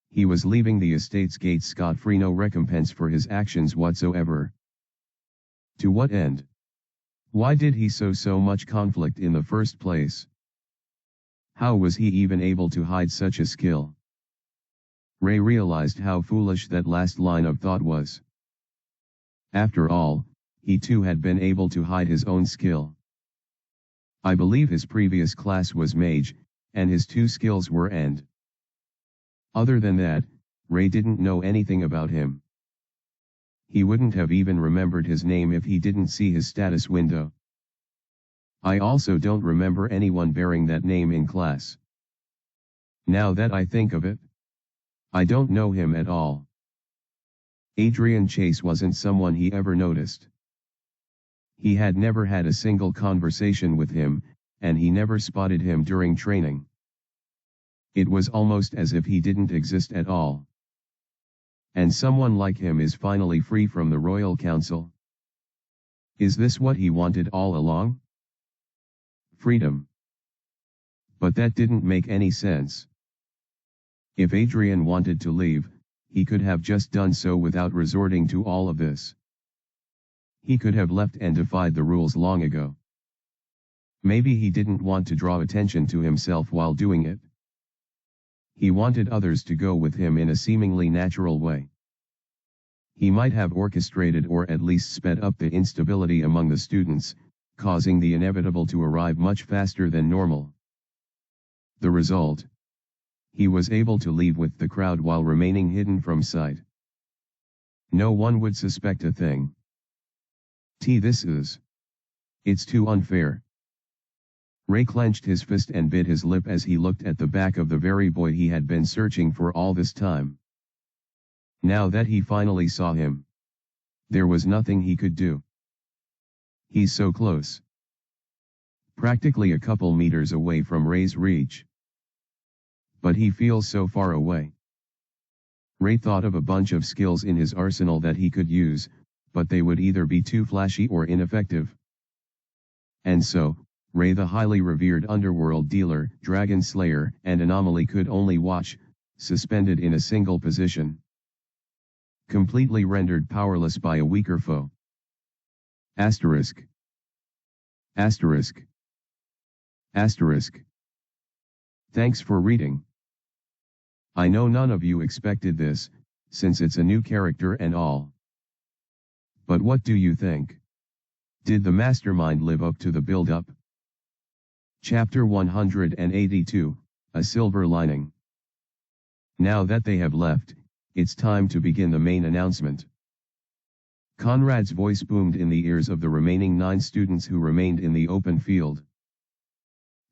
Speaker 1: He was leaving the estate's gates scot-free, no recompense for his actions whatsoever. To what end? Why did he sow so much conflict in the first place? How was he even able to hide such a skill? Ray realized how foolish that last line of thought was. After all, he too had been able to hide his own skill. I believe his previous class was mage, and his two skills were end. Other than that, Ray didn't know anything about him. He wouldn't have even remembered his name if he didn't see his status window. I also don't remember anyone bearing that name in class. Now that I think of it, I don't know him at all. Adrian Chase wasn't someone he ever noticed. He had never had a single conversation with him, and he never spotted him during training. It was almost as if he didn't exist at all. And someone like him is finally free from the Royal Council. Is this what he wanted all along? Freedom. But that didn't make any sense. If Adrian wanted to leave, he could have just done so without resorting to all of this. He could have left and defied the rules long ago. Maybe he didn't want to draw attention to himself while doing it. He wanted others to go with him in a seemingly natural way. He might have orchestrated or at least sped up the instability among the students, causing the inevitable to arrive much faster than normal. The result? He was able to leave with the crowd while remaining hidden from sight. No one would suspect a thing. It's too unfair. Ray clenched his fist and bit his lip as he looked at the back of the very boy he had been searching for all this time. Now that he finally saw him, there was nothing he could do. He's so close. Practically a couple meters away from Ray's reach. But he feels so far away. Ray thought of a bunch of skills in his arsenal that he could use, but they would either be too flashy or ineffective. And so, Ray, the highly revered underworld dealer, dragon slayer, and anomaly, could only watch, suspended in a single position. Completely rendered powerless by a weaker foe. Asterisk. Asterisk. Asterisk. Thanks for reading. I know none of you expected this, since it's a new character and all. But what do you think? Did the mastermind live up to the build-up? Chapter 182, A Silver Lining. Now that they have left, it's time to begin the main announcement. Conrad's voice boomed in the ears of the remaining 9 students who remained in the open field.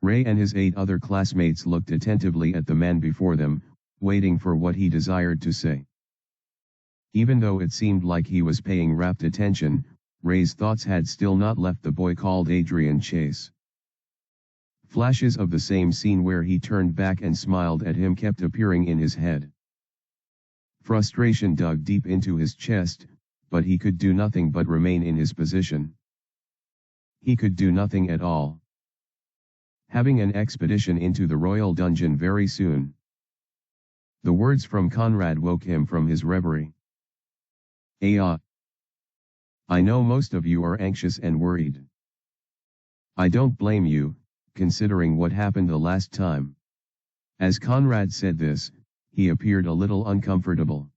Speaker 1: Ray and his 8 other classmates looked attentively at the man before them, waiting for what he desired to say. Even though it seemed like he was paying rapt attention, Ray's thoughts had still not left the boy called Adrian Chase. Flashes of the same scene where he turned back and smiled at him kept appearing in his head. Frustration dug deep into his chest, but he could do nothing but remain in his position. He could do nothing at all. Having an expedition into the royal dungeon very soon. The words from Conrad woke him from his reverie. I know most of you are anxious and worried. I don't blame you, considering what happened the last time. As Conrad said this, he appeared a little uncomfortable.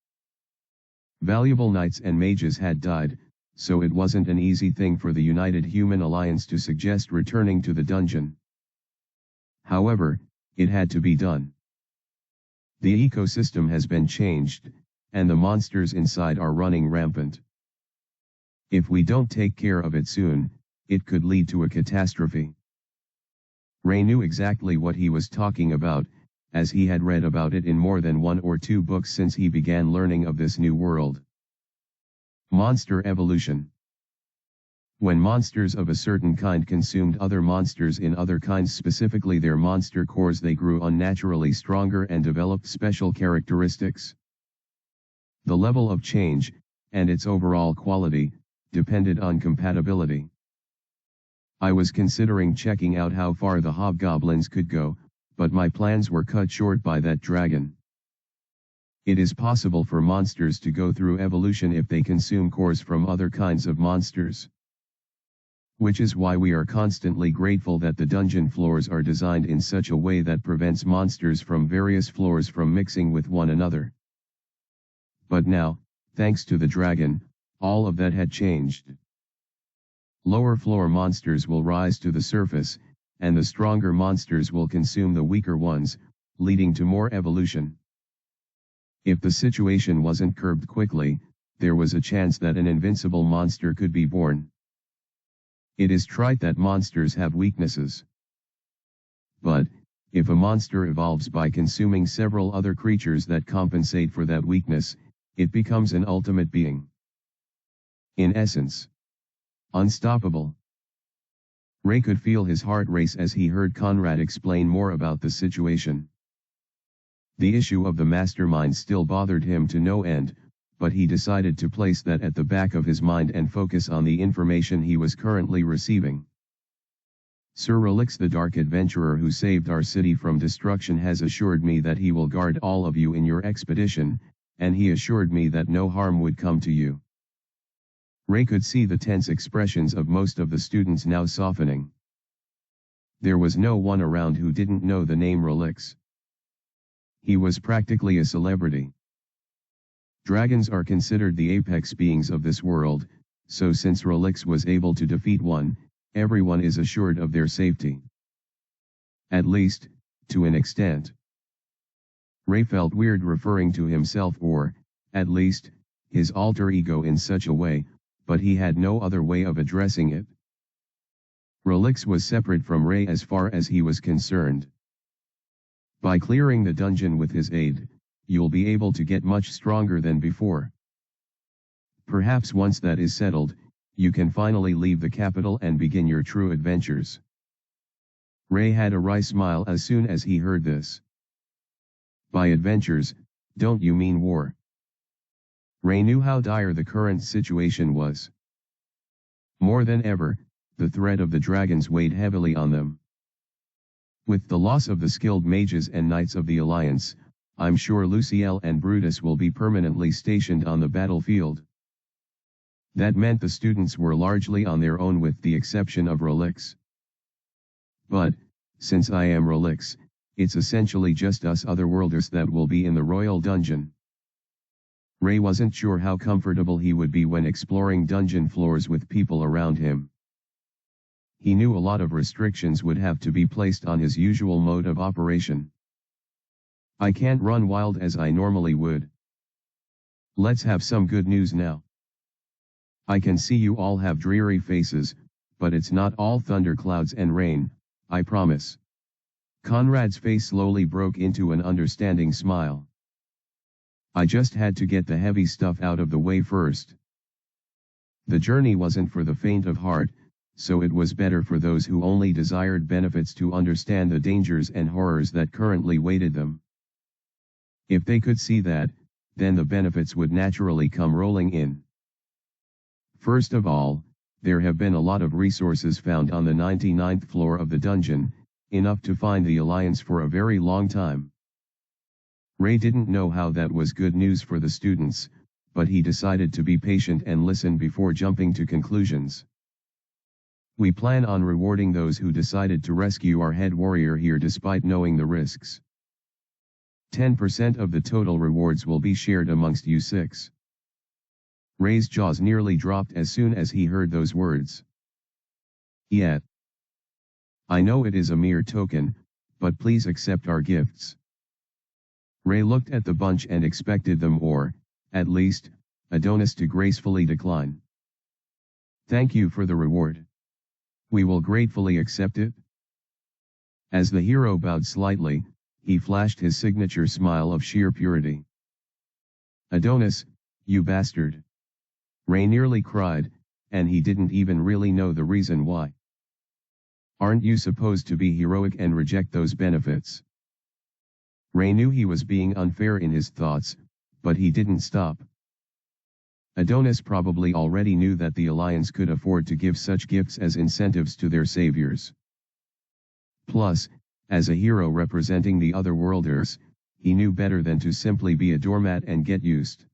Speaker 1: Valuable knights and mages had died, so it wasn't an easy thing for the United Human Alliance to suggest returning to the dungeon. However, it had to be done. The ecosystem has been changed, and the monsters inside are running rampant. If we don't take care of it soon, it could lead to a catastrophe. Ray knew exactly what he was talking about, as he had read about it in more than 1 or 2 books since he began learning of this new world. Monster evolution. When monsters of a certain kind consumed other monsters in other kinds, specifically their monster cores, they grew unnaturally stronger and developed special characteristics. The level of change, and its overall quality, depended on compatibility. I was considering checking out how far the hobgoblins could go, but my plans were cut short by that dragon. It is possible for monsters to go through evolution if they consume cores from other kinds of monsters. Which is why we are constantly grateful that the dungeon floors are designed in such a way that prevents monsters from various floors from mixing with one another. But now, thanks to the dragon, all of that had changed. Lower floor monsters will rise to the surface, and the stronger monsters will consume the weaker ones, leading to more evolution. If the situation wasn't curbed quickly, there was a chance that an invincible monster could be born. It is trite that monsters have weaknesses. But, if a monster evolves by consuming several other creatures that compensate for that weakness, it becomes an ultimate being. In essence, unstoppable. Ray could feel his heart race as he heard Conrad explain more about the situation. The issue of the mastermind still bothered him to no end, but he decided to place that at the back of his mind and focus on the information he was currently receiving. Sir Relix, the dark adventurer who saved our city from destruction, has assured me that he will guard all of you in your expedition, and he assured me that no harm would come to you. Ray could see the tense expressions of most of the students now softening. There was no one around who didn't know the name Relix. He was practically a celebrity. Dragons are considered the apex beings of this world, so since Relix was able to defeat one, everyone is assured of their safety. At least, to an extent. Ray felt weird referring to himself or, at least, his alter ego in such a way, but he had no other way of addressing it. Relix was separate from Ray as far as he was concerned. By clearing the dungeon with his aid, you'll be able to get much stronger than before. Perhaps once that is settled, you can finally leave the capital and begin your true adventures. Ray had a wry smile as soon as he heard this. By adventures, don't you mean war? Ray knew how dire the current situation was. More than ever, the threat of the dragons weighed heavily on them. With the loss of the skilled mages and knights of the Alliance, I'm sure Luciel and Brutus will be permanently stationed on the battlefield. That meant the students were largely on their own with the exception of Relix. But, since I am Relix, it's essentially just us otherworlders that will be in the royal dungeon. Ray wasn't sure how comfortable he would be when exploring dungeon floors with people around him. He knew a lot of restrictions would have to be placed on his usual mode of operation. I can't run wild as I normally would. Let's have some good news now. I can see you all have dreary faces, but it's not all thunderclouds and rain, I promise. Conrad's face slowly broke into an understanding smile. I just had to get the heavy stuff out of the way first. The journey wasn't for the faint of heart, so it was better for those who only desired benefits to understand the dangers and horrors that currently waited them. If they could see that, then the benefits would naturally come rolling in. First of all, there have been a lot of resources found on the 99th floor of the dungeon, enough to find the Alliance for a very long time. Ray didn't know how that was good news for the students, but he decided to be patient and listen before jumping to conclusions. We plan on rewarding those who decided to rescue our head warrior here despite knowing the risks. 10% of the total rewards will be shared amongst you six. Ray's jaws nearly dropped as soon as he heard those words. Yet. I know it is a mere token, but please accept our gifts. Ray looked at the bunch and expected them or, at least, Adonis to gracefully decline. Thank you for the reward. We will gratefully accept it. As the hero bowed slightly, he flashed his signature smile of sheer purity. Adonis, you bastard. Ray nearly cried, and he didn't even really know the reason why. Aren't you supposed to be heroic and reject those benefits? Ray knew he was being unfair in his thoughts, but he didn't stop. Adonis probably already knew that the Alliance could afford to give such gifts as incentives to their saviors. Plus, as a hero representing the otherworlders, he knew better than to simply be a doormat and get used.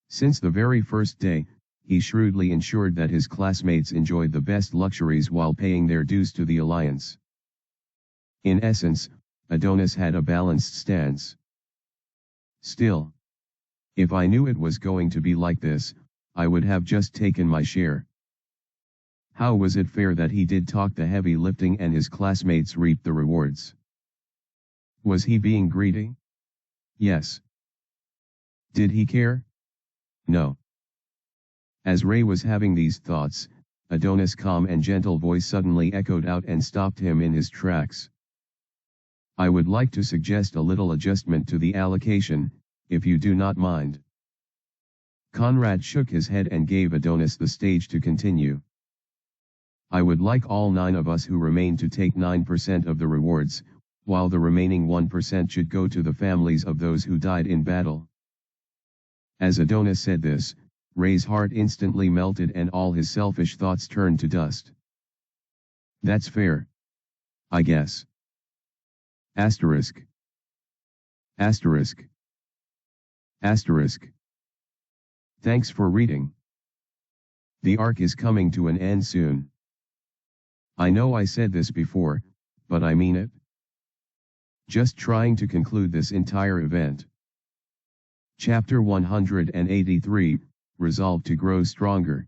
Speaker 1: Since the very first day, he shrewdly ensured that his classmates enjoyed the best luxuries while paying their dues to the Alliance. In essence, Adonis had a balanced stance. Still, if I knew it was going to be like this, I would have just taken my share. How was it fair that he did talk the heavy lifting and his classmates reaped the rewards? Was he being greedy? Yes. Did he care? No. As Ray was having these thoughts, Adonis' calm and gentle voice suddenly echoed out and stopped him in his tracks. I would like to suggest a little adjustment to the allocation, if you do not mind. Conrad shook his head and gave Adonis the stage to continue. I would like all 9 of us who remain to take 9% of the rewards, while the remaining 1% should go to the families of those who died in battle. As Adonis said this, Ray's heart instantly melted and all his selfish thoughts turned to dust. That's fair, I guess. Asterisk. Asterisk. Asterisk. Thanks for reading. The arc is coming to an end soon. I know I said this before, but I mean it. Just trying to conclude this entire event. Chapter 183, Resolve to Grow Stronger.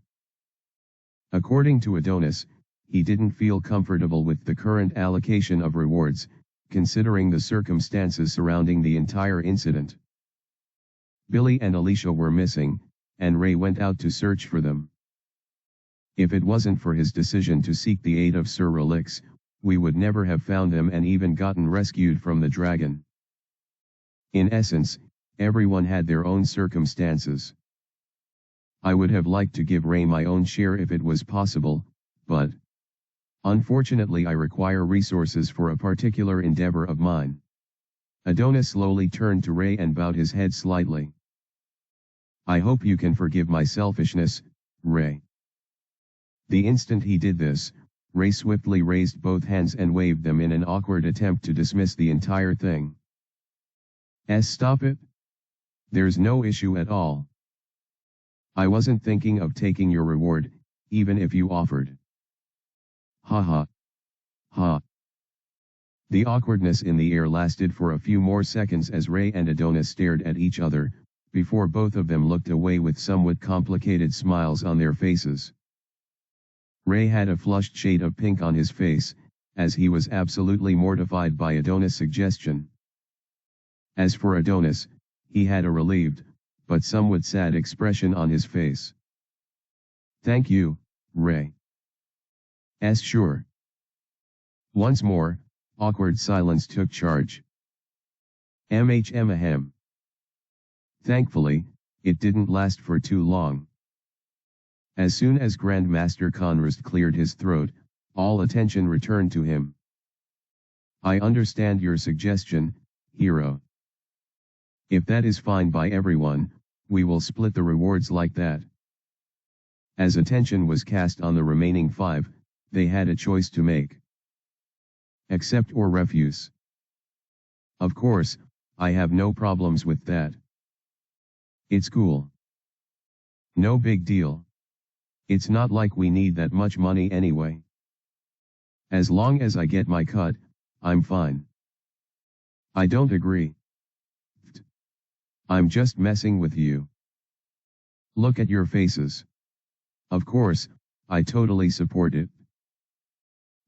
Speaker 1: According to Adonis, he didn't feel comfortable with the current allocation of rewards, considering the circumstances surrounding the entire incident. Billy and Alicia were missing, and Ray went out to search for them. If it wasn't for his decision to seek the aid of Sir Relix, we would never have found them and even gotten rescued from the dragon. In essence, everyone had their own circumstances. I would have liked to give Ray my own share if it was possible, but unfortunately I require resources for a particular endeavor of mine. Adonis slowly turned to Ray and bowed his head slightly. I hope you can forgive my selfishness, Ray. The instant he did this, Ray swiftly raised both hands and waved them in an awkward attempt to dismiss the entire thing. Stop it. There's no issue at all. I wasn't thinking of taking your reward, even if you offered. Ha ha. Ha. The awkwardness in the air lasted for a few more seconds as Ray and Adonis stared at each other, before both of them looked away with somewhat complicated smiles on their faces. Ray had a flushed shade of pink on his face, as he was absolutely mortified by Adonis' suggestion. As for Adonis, he had a relieved, but somewhat sad expression on his face. Thank you, Ray. Sure. Once more, awkward silence took charge. Ahem. Thankfully, it didn't last for too long. As soon as Grandmaster Conrist cleared his throat, all attention returned to him. I understand your suggestion, hero. If that is fine by everyone, we will split the rewards like that. As attention was cast on the remaining 5, they had a choice to make. Accept or refuse. Of course, I have no problems with that. It's cool. No big deal. It's not like we need that much money anyway. As long as I get my cut, I'm fine. I don't agree. I'm just messing with you. Look at your faces. Of course, I totally support it.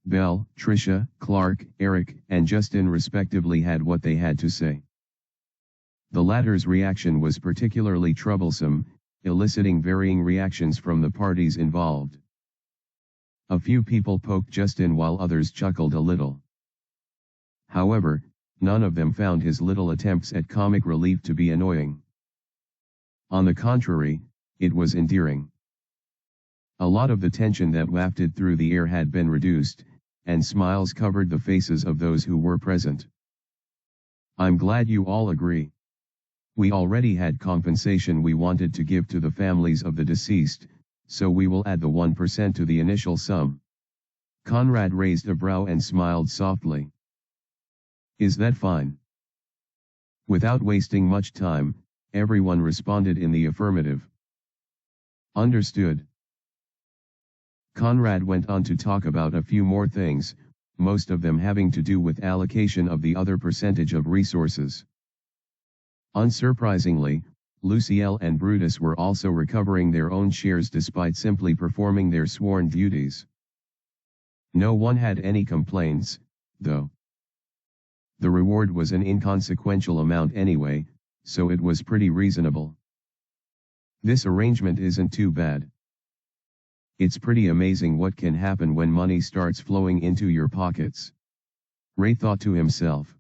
Speaker 1: Belle, Trisha, Clark, Eric, and Justin respectively had what they had to say. The latter's reaction was particularly troublesome, eliciting varying reactions from the parties involved. A few people poked Justin while others chuckled a little. However, none of them found his little attempts at comic relief to be annoying. On the contrary, it was endearing. A lot of the tension that wafted through the air had been reduced, and smiles covered the faces of those who were present. I'm glad you all agree. We already had compensation we wanted to give to the families of the deceased, so we will add the 1% to the initial sum. Conrad raised a brow and smiled softly. Is that fine? Without wasting much time, everyone responded in the affirmative. Understood. Conrad went on to talk about a few more things, most of them having to do with allocation of the other percentage of resources. Unsurprisingly, Luciel and Brutus were also recovering their own shares despite simply performing their sworn duties. No one had any complaints, though. The reward was an inconsequential amount anyway, so it was pretty reasonable. This arrangement isn't too bad. It's pretty amazing what can happen when money starts flowing into your pockets. Ray thought to himself.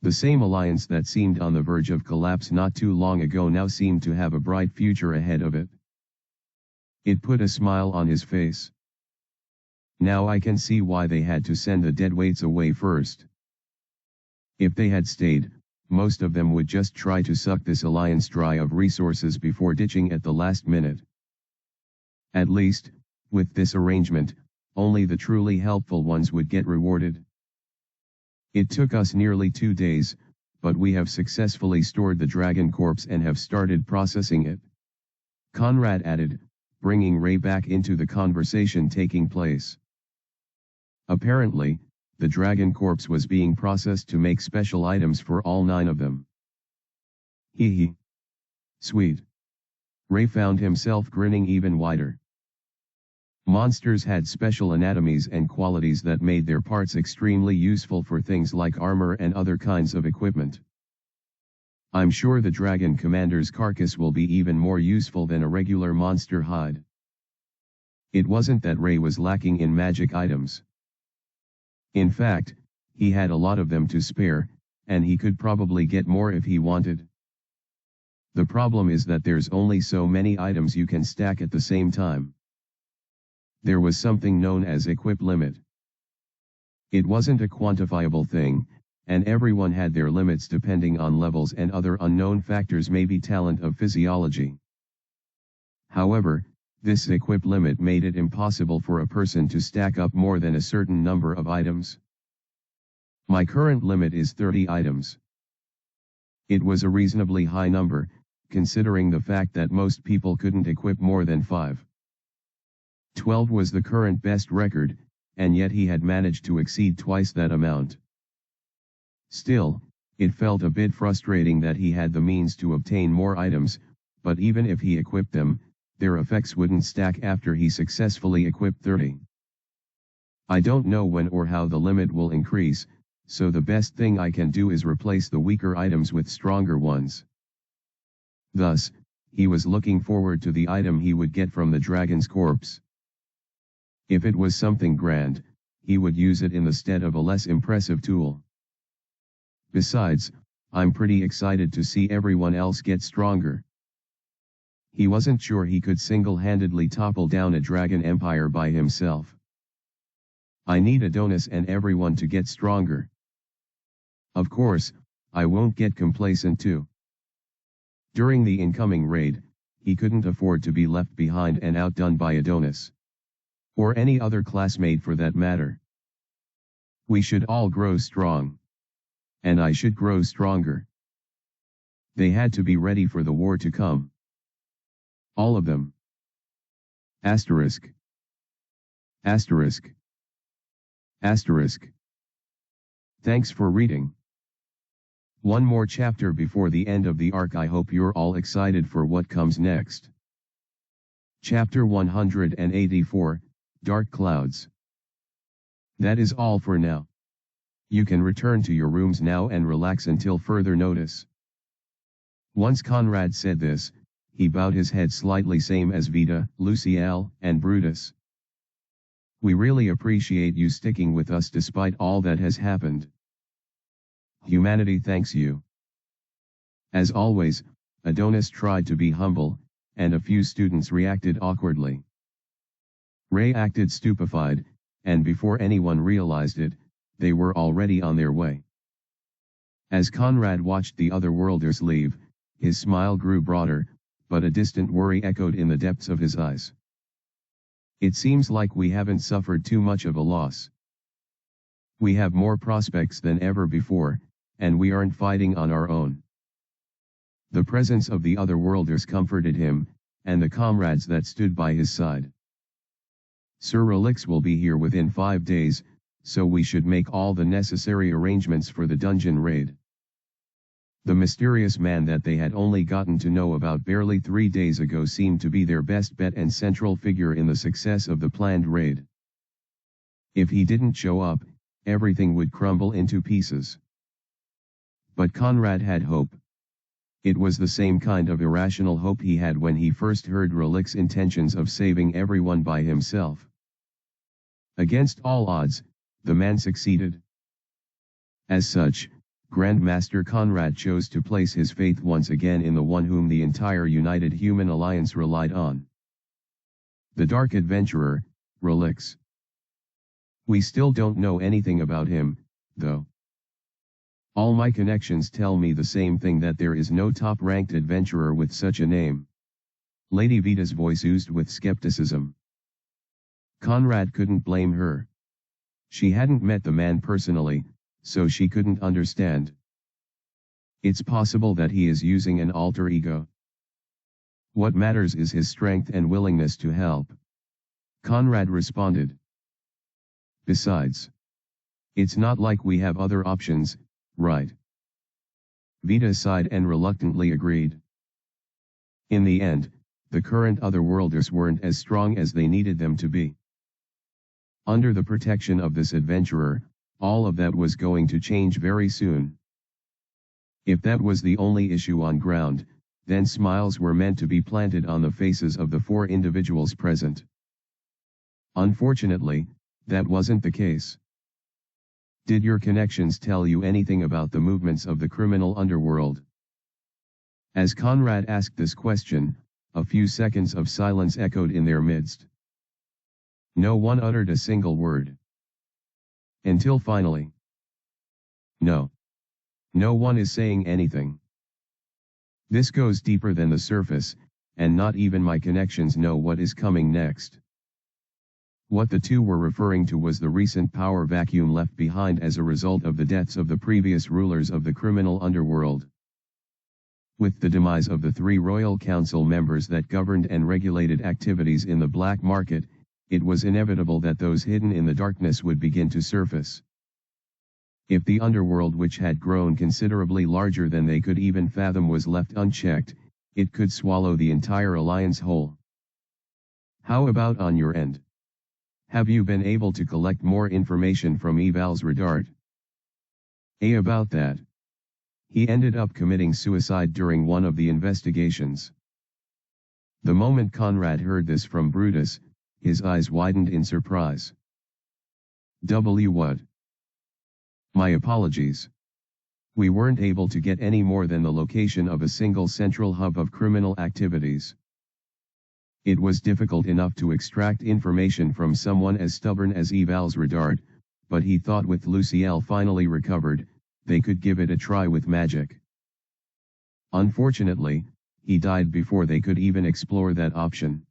Speaker 1: The same alliance that seemed on the verge of collapse not too long ago now seemed to have a bright future ahead of it. It put a smile on his face. Now I can see why they had to send the deadweights away first. If they had stayed, most of them would just try to suck this alliance dry of resources before ditching at the last minute. At least, with this arrangement, only the truly helpful ones would get rewarded. It took us nearly 2 days, but we have successfully stored the dragon corpse and have started processing it. Conrad added, bringing Ray back into the conversation taking place. Apparently, the dragon corpse was being processed to make special items for all 9 of them. Hee hee. Sweet. Ray found himself grinning even wider. Monsters had special anatomies and qualities that made their parts extremely useful for things like armor and other kinds of equipment. I'm sure the dragon commander's carcass will be even more useful than a regular monster hide. It wasn't that Ray was lacking in magic items. In fact, he had a lot of them to spare, and he could probably get more if he wanted. The problem is that there's only so many items you can stack at the same time. There was something known as equip limit. It wasn't a quantifiable thing, and everyone had their limits depending on levels and other unknown factors, maybe talent of physiology. However, this equip limit made it impossible for a person to stack up more than a certain number of items. My current limit is 30 items. It was a reasonably high number, considering the fact that most people couldn't equip more than 5. 12 was the current best record, and yet he had managed to exceed twice that amount. Still, it felt a bit frustrating that he had the means to obtain more items, but even if he equipped them, their effects wouldn't stack after he successfully equipped 30. I don't know when or how the limit will increase, so the best thing I can do is replace the weaker items with stronger ones. Thus, he was looking forward to the item he would get from the dragon's corpse. If it was something grand, he would use it in the stead of a less impressive tool. Besides, I'm pretty excited to see everyone else get stronger. He wasn't sure he could single-handedly topple down a dragon empire by himself. I need Adonis and everyone to get stronger. Of course, I won't get complacent too. During the incoming raid, he couldn't afford to be left behind and outdone by Adonis. Or any other classmate for that matter. We should all grow strong. And I should grow stronger. They had to be ready for the war to come. All of them. Asterisk. Asterisk. Asterisk. Thanks for reading. One more chapter before the end of the arc. I hope you're all excited for what comes next. Chapter 184, Dark Clouds. That is all for now. You can return to your rooms now and relax until further notice. Once Conrad said this, he bowed his head slightly, same as Vita, Luciel, and Brutus. We really appreciate you sticking with us despite all that has happened. Humanity thanks you. As always, Adonis tried to be humble, and a few students reacted awkwardly. Ray acted stupefied, and before anyone realized it, they were already on their way. As Conrad watched the otherworlders leave, his smile grew broader, but a distant worry echoed in the depths of his eyes. It seems like we haven't suffered too much of a loss. We have more prospects than ever before, and we aren't fighting on our own. The presence of the otherworlders comforted him, and the comrades that stood by his side. Sir Relix will be here within 5 days, so we should make all the necessary arrangements for the dungeon raid. The mysterious man that they had only gotten to know about barely 3 days ago seemed to be their best bet and central figure in the success of the planned raid. If he didn't show up, everything would crumble into pieces. But Conrad had hope. It was the same kind of irrational hope he had when he first heard Relix's intentions of saving everyone by himself. Against all odds, the man succeeded. As such, Grandmaster Conrad chose to place his faith once again in the one whom the entire United Human Alliance relied on. The Dark Adventurer, Relix. We still don't know anything about him, though. All my connections tell me the same thing, that there is no top-ranked adventurer with such a name. Lady Vita's voice oozed with skepticism. Conrad couldn't blame her. She hadn't met the man personally, so she couldn't understand. It's possible that he is using an alter ego. What matters is his strength and willingness to help. Conrad responded. Besides, it's not like we have other options, right? Vita sighed and reluctantly agreed. In the end, the current Otherworlders weren't as strong as they needed them to be. Under the protection of this adventurer, all of that was going to change very soon. If that was the only issue on ground, then smiles were meant to be planted on the faces of the 4 individuals present. Unfortunately, that wasn't the case. Did your connections tell you anything about the movements of the criminal underworld? As Conrad asked this question, a few seconds of silence echoed in their midst. No one uttered a single word. Until finally. No. No one is saying anything. This goes deeper than the surface, and not even my connections know what is coming next. What the two were referring to was the recent power vacuum left behind as a result of the deaths of the previous rulers of the criminal underworld. With the demise of the 3 Royal Council members that governed and regulated activities in the black market, it was inevitable that those hidden in the darkness would begin to surface. If the underworld, which had grown considerably larger than they could even fathom, was left unchecked, it could swallow the entire alliance whole. How about on your end? Have you been able to collect more information from Eval's Redart? About that. He ended up committing suicide during one of the investigations. The moment Conrad heard this from Brutus, his eyes widened in surprise. What? My apologies. We weren't able to get any more than the location of a single central hub of criminal activities. It was difficult enough to extract information from someone as stubborn as Eval's Redart, but he thought with Luciel finally recovered, they could give it a try with magic. Unfortunately, he died before they could even explore that option.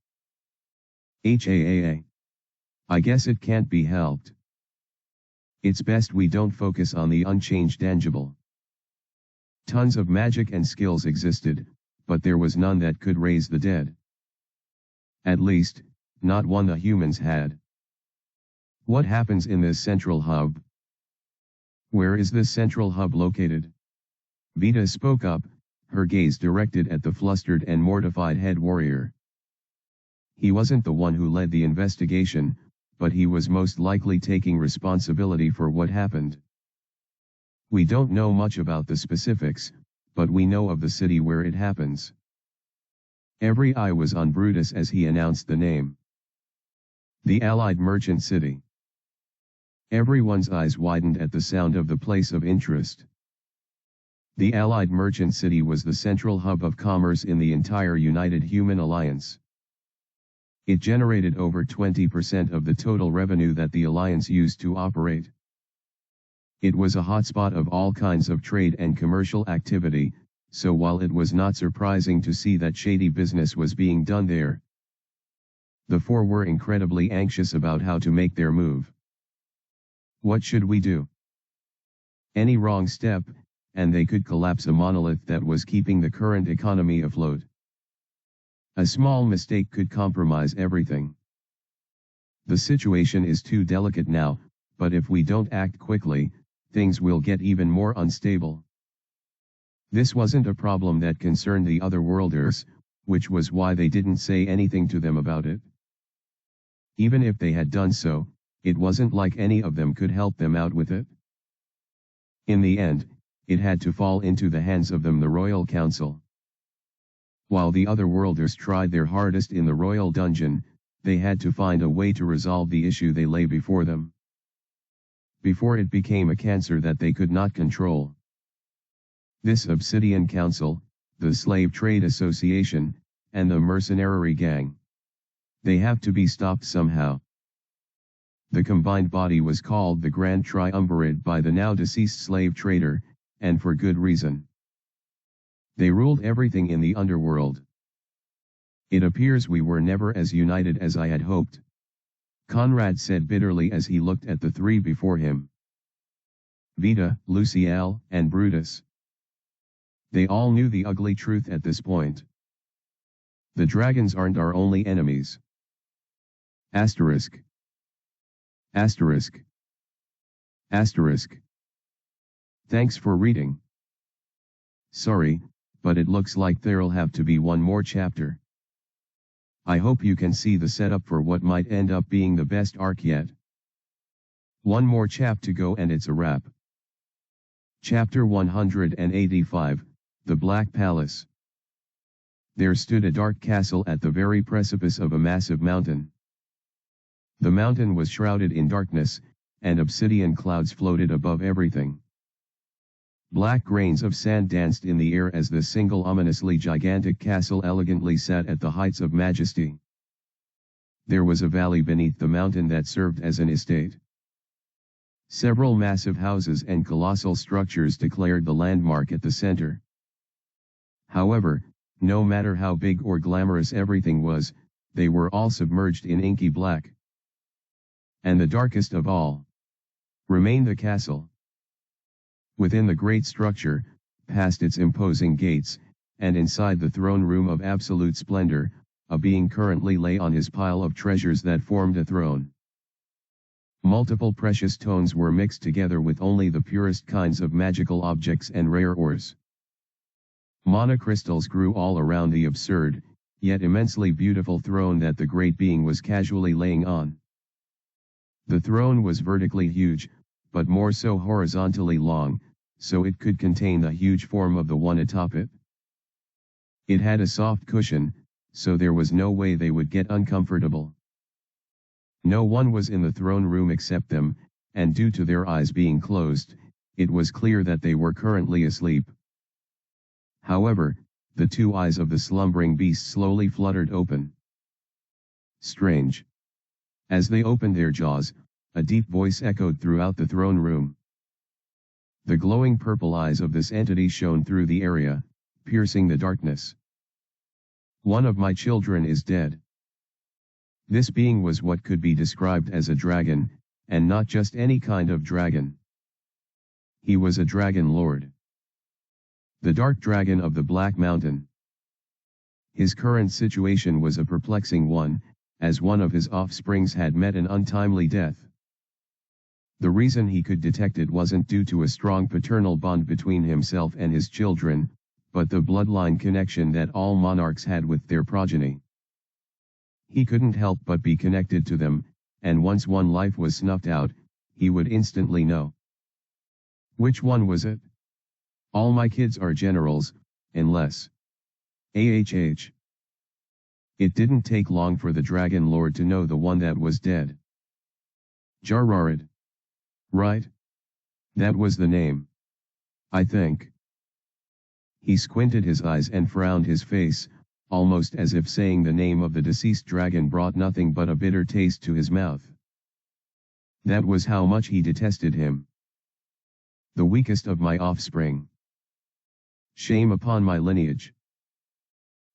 Speaker 1: I guess it can't be helped. It's best we don't focus on the unchanged tangible. Tons of magic and skills existed, but there was none that could raise the dead. At least, not one the humans had. What happens in this central hub? Where is this central hub located? Vita spoke up, her gaze directed at the flustered and mortified head warrior. He wasn't the one who led the investigation, but he was most likely taking responsibility for what happened. We don't know much about the specifics, but we know of the city where it happens. Every eye was on Brutus as he announced the name. The Allied Merchant City. Everyone's eyes widened at the sound of the place of interest. The Allied Merchant City was the central hub of commerce in the entire United Human Alliance. It generated over 20% of the total revenue that the Alliance used to operate. It was a hotspot of all kinds of trade and commercial activity, so while it was not surprising to see that shady business was being done there, the 4 were incredibly anxious about how to make their move. What should we do? Any wrong step, and they could collapse a monolith that was keeping the current economy afloat. A small mistake could compromise everything. The situation is too delicate now, but if we don't act quickly, things will get even more unstable. This wasn't a problem that concerned the Otherworlders, which was why they didn't say anything to them about it. Even if they had done so, it wasn't like any of them could help them out with it. In the end, it had to fall into the hands of them, the Royal Council. While the Otherworlders tried their hardest in the Royal Dungeon, they had to find a way to resolve the issue they lay before them, before it became a cancer that they could not control. This Obsidian Council, the Slave Trade Association, and the Mercenary Gang. They have to be stopped somehow. The combined body was called the Grand Triumvirate by the now deceased slave trader, and for good reason. They ruled everything in the underworld. It appears we were never as united as I had hoped. Conrad said bitterly as he looked at the three before him. Vita, Luciel, and Brutus. They all knew the ugly truth at this point. The dragons aren't our only enemies. Asterisk. Asterisk. Asterisk. Thanks for reading. Sorry, but it looks like there'll have to be one more chapter. I hope you can see the setup for what might end up being the best arc yet. One more chap to go and it's a wrap. Chapter 185, The Black Palace. There stood a dark castle at the very precipice of a massive mountain. The mountain was shrouded in darkness, and obsidian clouds floated above everything. Black grains of sand danced in the air as the single ominously gigantic castle elegantly sat at the heights of majesty. There was a valley beneath the mountain that served as an estate. Several massive houses and colossal structures declared the landmark at the center. However, no matter how big or glamorous everything was, they were all submerged in inky black. And the darkest of all remained the castle. Within the great structure, past its imposing gates, and inside the throne room of absolute splendor, a being currently lay on his pile of treasures that formed a throne. Multiple precious stones were mixed together with only the purest kinds of magical objects and rare ores. Monocrystals grew all around the absurd, yet immensely beautiful throne that the great being was casually laying on. The throne was vertically huge, but more so horizontally long, so it could contain the huge form of the one atop it. It had a soft cushion, so there was no way they would get uncomfortable. No one was in the throne room except them, and due to their eyes being closed, it was clear that they were currently asleep. However, the two eyes of the slumbering beast slowly fluttered open. Strange. As they opened their jaws, a deep voice echoed throughout the throne room. The glowing purple eyes of this entity shone through the area, piercing the darkness. One of my children is dead. This being was what could be described as a dragon, and not just any kind of dragon. He was a dragon lord. The dark dragon of the Black Mountain. His current situation was a perplexing one, as one of his offsprings had met an untimely death. The reason he could detect it wasn't due to a strong paternal bond between himself and his children, but the bloodline connection that all monarchs had with their progeny. He couldn't help but be connected to them, and once one life was snuffed out, he would instantly know. Which one was it? All my kids are generals, unless... It didn't take long for the Dragon Lord to know the one that was dead. Jararid. Right? That was the name. I think. He squinted his eyes and frowned his face, almost as if saying the name of the deceased dragon brought nothing but a bitter taste to his mouth. That was how much he detested him. The weakest of my offspring. Shame upon my lineage.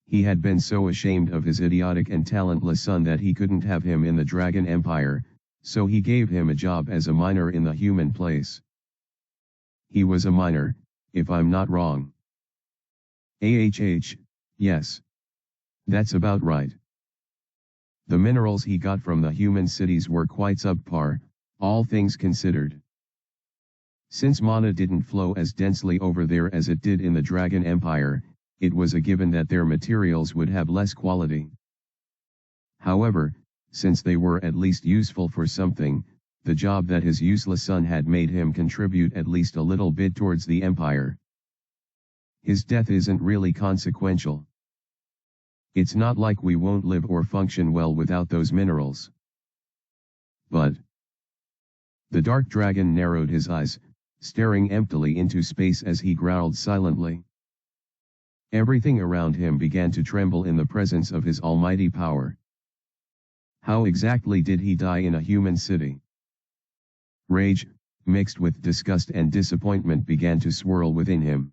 Speaker 1: He had been so ashamed of his idiotic and talentless son that he couldn't have him in the Dragon Empire, so he gave him a job as a miner in the human place. He was a miner, if I'm not wrong. Yes. That's about right. The minerals he got from the human cities were quite subpar, all things considered. Since mana didn't flow as densely over there as it did in the Dragon Empire, it was a given that their materials would have less quality. However, since they were at least useful for something, the job that his useless son had made him contribute at least a little bit towards the empire. His death isn't really consequential. It's not like we won't live or function well without those minerals. But... The dark dragon narrowed his eyes, staring emptily into space as he growled silently. Everything around him began to tremble in the presence of his almighty power. How exactly did he die in a human city? Rage, mixed with disgust and disappointment, began to swirl within him.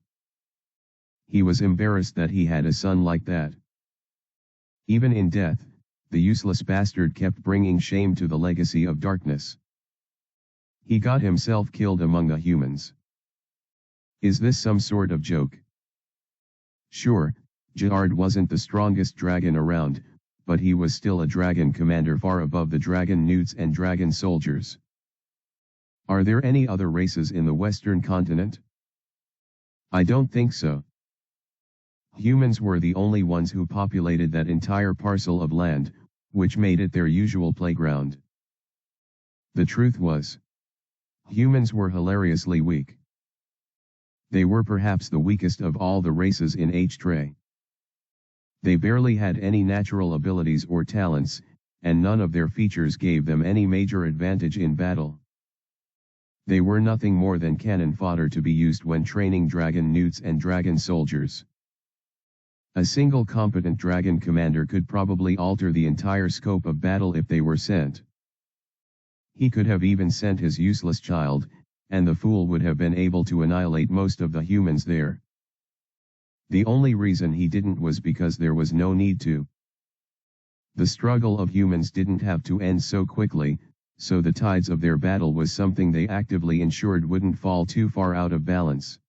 Speaker 1: He was embarrassed that he had a son like that. Even in death, the useless bastard kept bringing shame to the legacy of darkness. He got himself killed among the humans. Is this some sort of joke? Sure, Jihad wasn't the strongest dragon around, but he was still a dragon commander far above the dragon newts and dragon soldiers. Are there any other races in the Western continent? I don't think so. Humans were the only ones who populated that entire parcel of land, which made it their usual playground. The truth was, humans were hilariously weak. They were perhaps the weakest of all the races in H-Tray. They barely had any natural abilities or talents, and none of their features gave them any major advantage in battle. They were nothing more than cannon fodder to be used when training dragon newts and dragon soldiers. A single competent dragon commander could probably alter the entire scope of battle if they were sent. He could have even sent his useless child, and the fool would have been able to annihilate most of the humans there. The only reason he didn't was because there was no need to. The struggle of humans didn't have to end so quickly, so the tides of their battle was something they actively ensured wouldn't fall too far out of balance.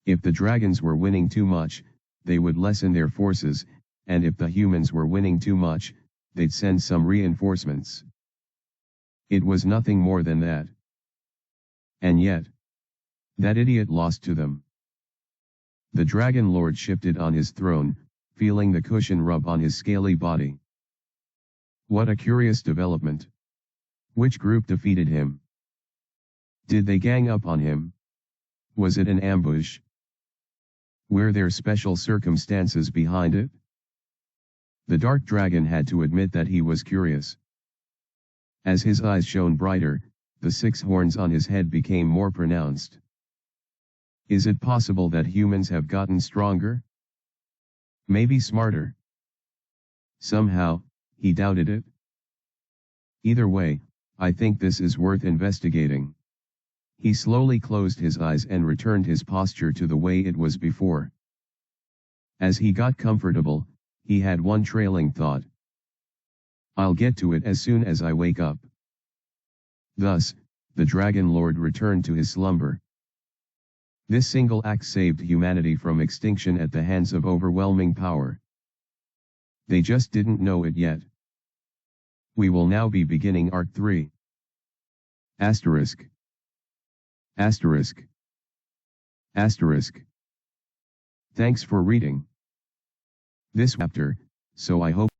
Speaker 1: If the dragons were winning too much, they would lessen their forces, and if the humans were winning too much, they'd send some reinforcements. It was nothing more than that. And yet, that idiot lost to them. The Dragon Lord shifted on his throne, feeling the cushion rub on his scaly body. What a curious development. Which group defeated him? Did they gang up on him? Was it an ambush? Were there special circumstances behind it? The Dark Dragon had to admit that he was curious. As his eyes shone brighter, the 6 horns on his head became more pronounced. Is it possible that humans have gotten stronger? Maybe smarter? Somehow, he doubted it. Either way, I think this is worth investigating. He slowly closed his eyes and returned his posture to the way it was before. As he got comfortable, he had one trailing thought. I'll get to it as soon as I wake up. Thus, the Dragon Lord returned to his slumber. This single act saved humanity from extinction at the hands of overwhelming power. They just didn't know it yet. We will now be beginning Arc 3. Asterisk. Asterisk. Asterisk. Thanks for reading this chapter, so I hope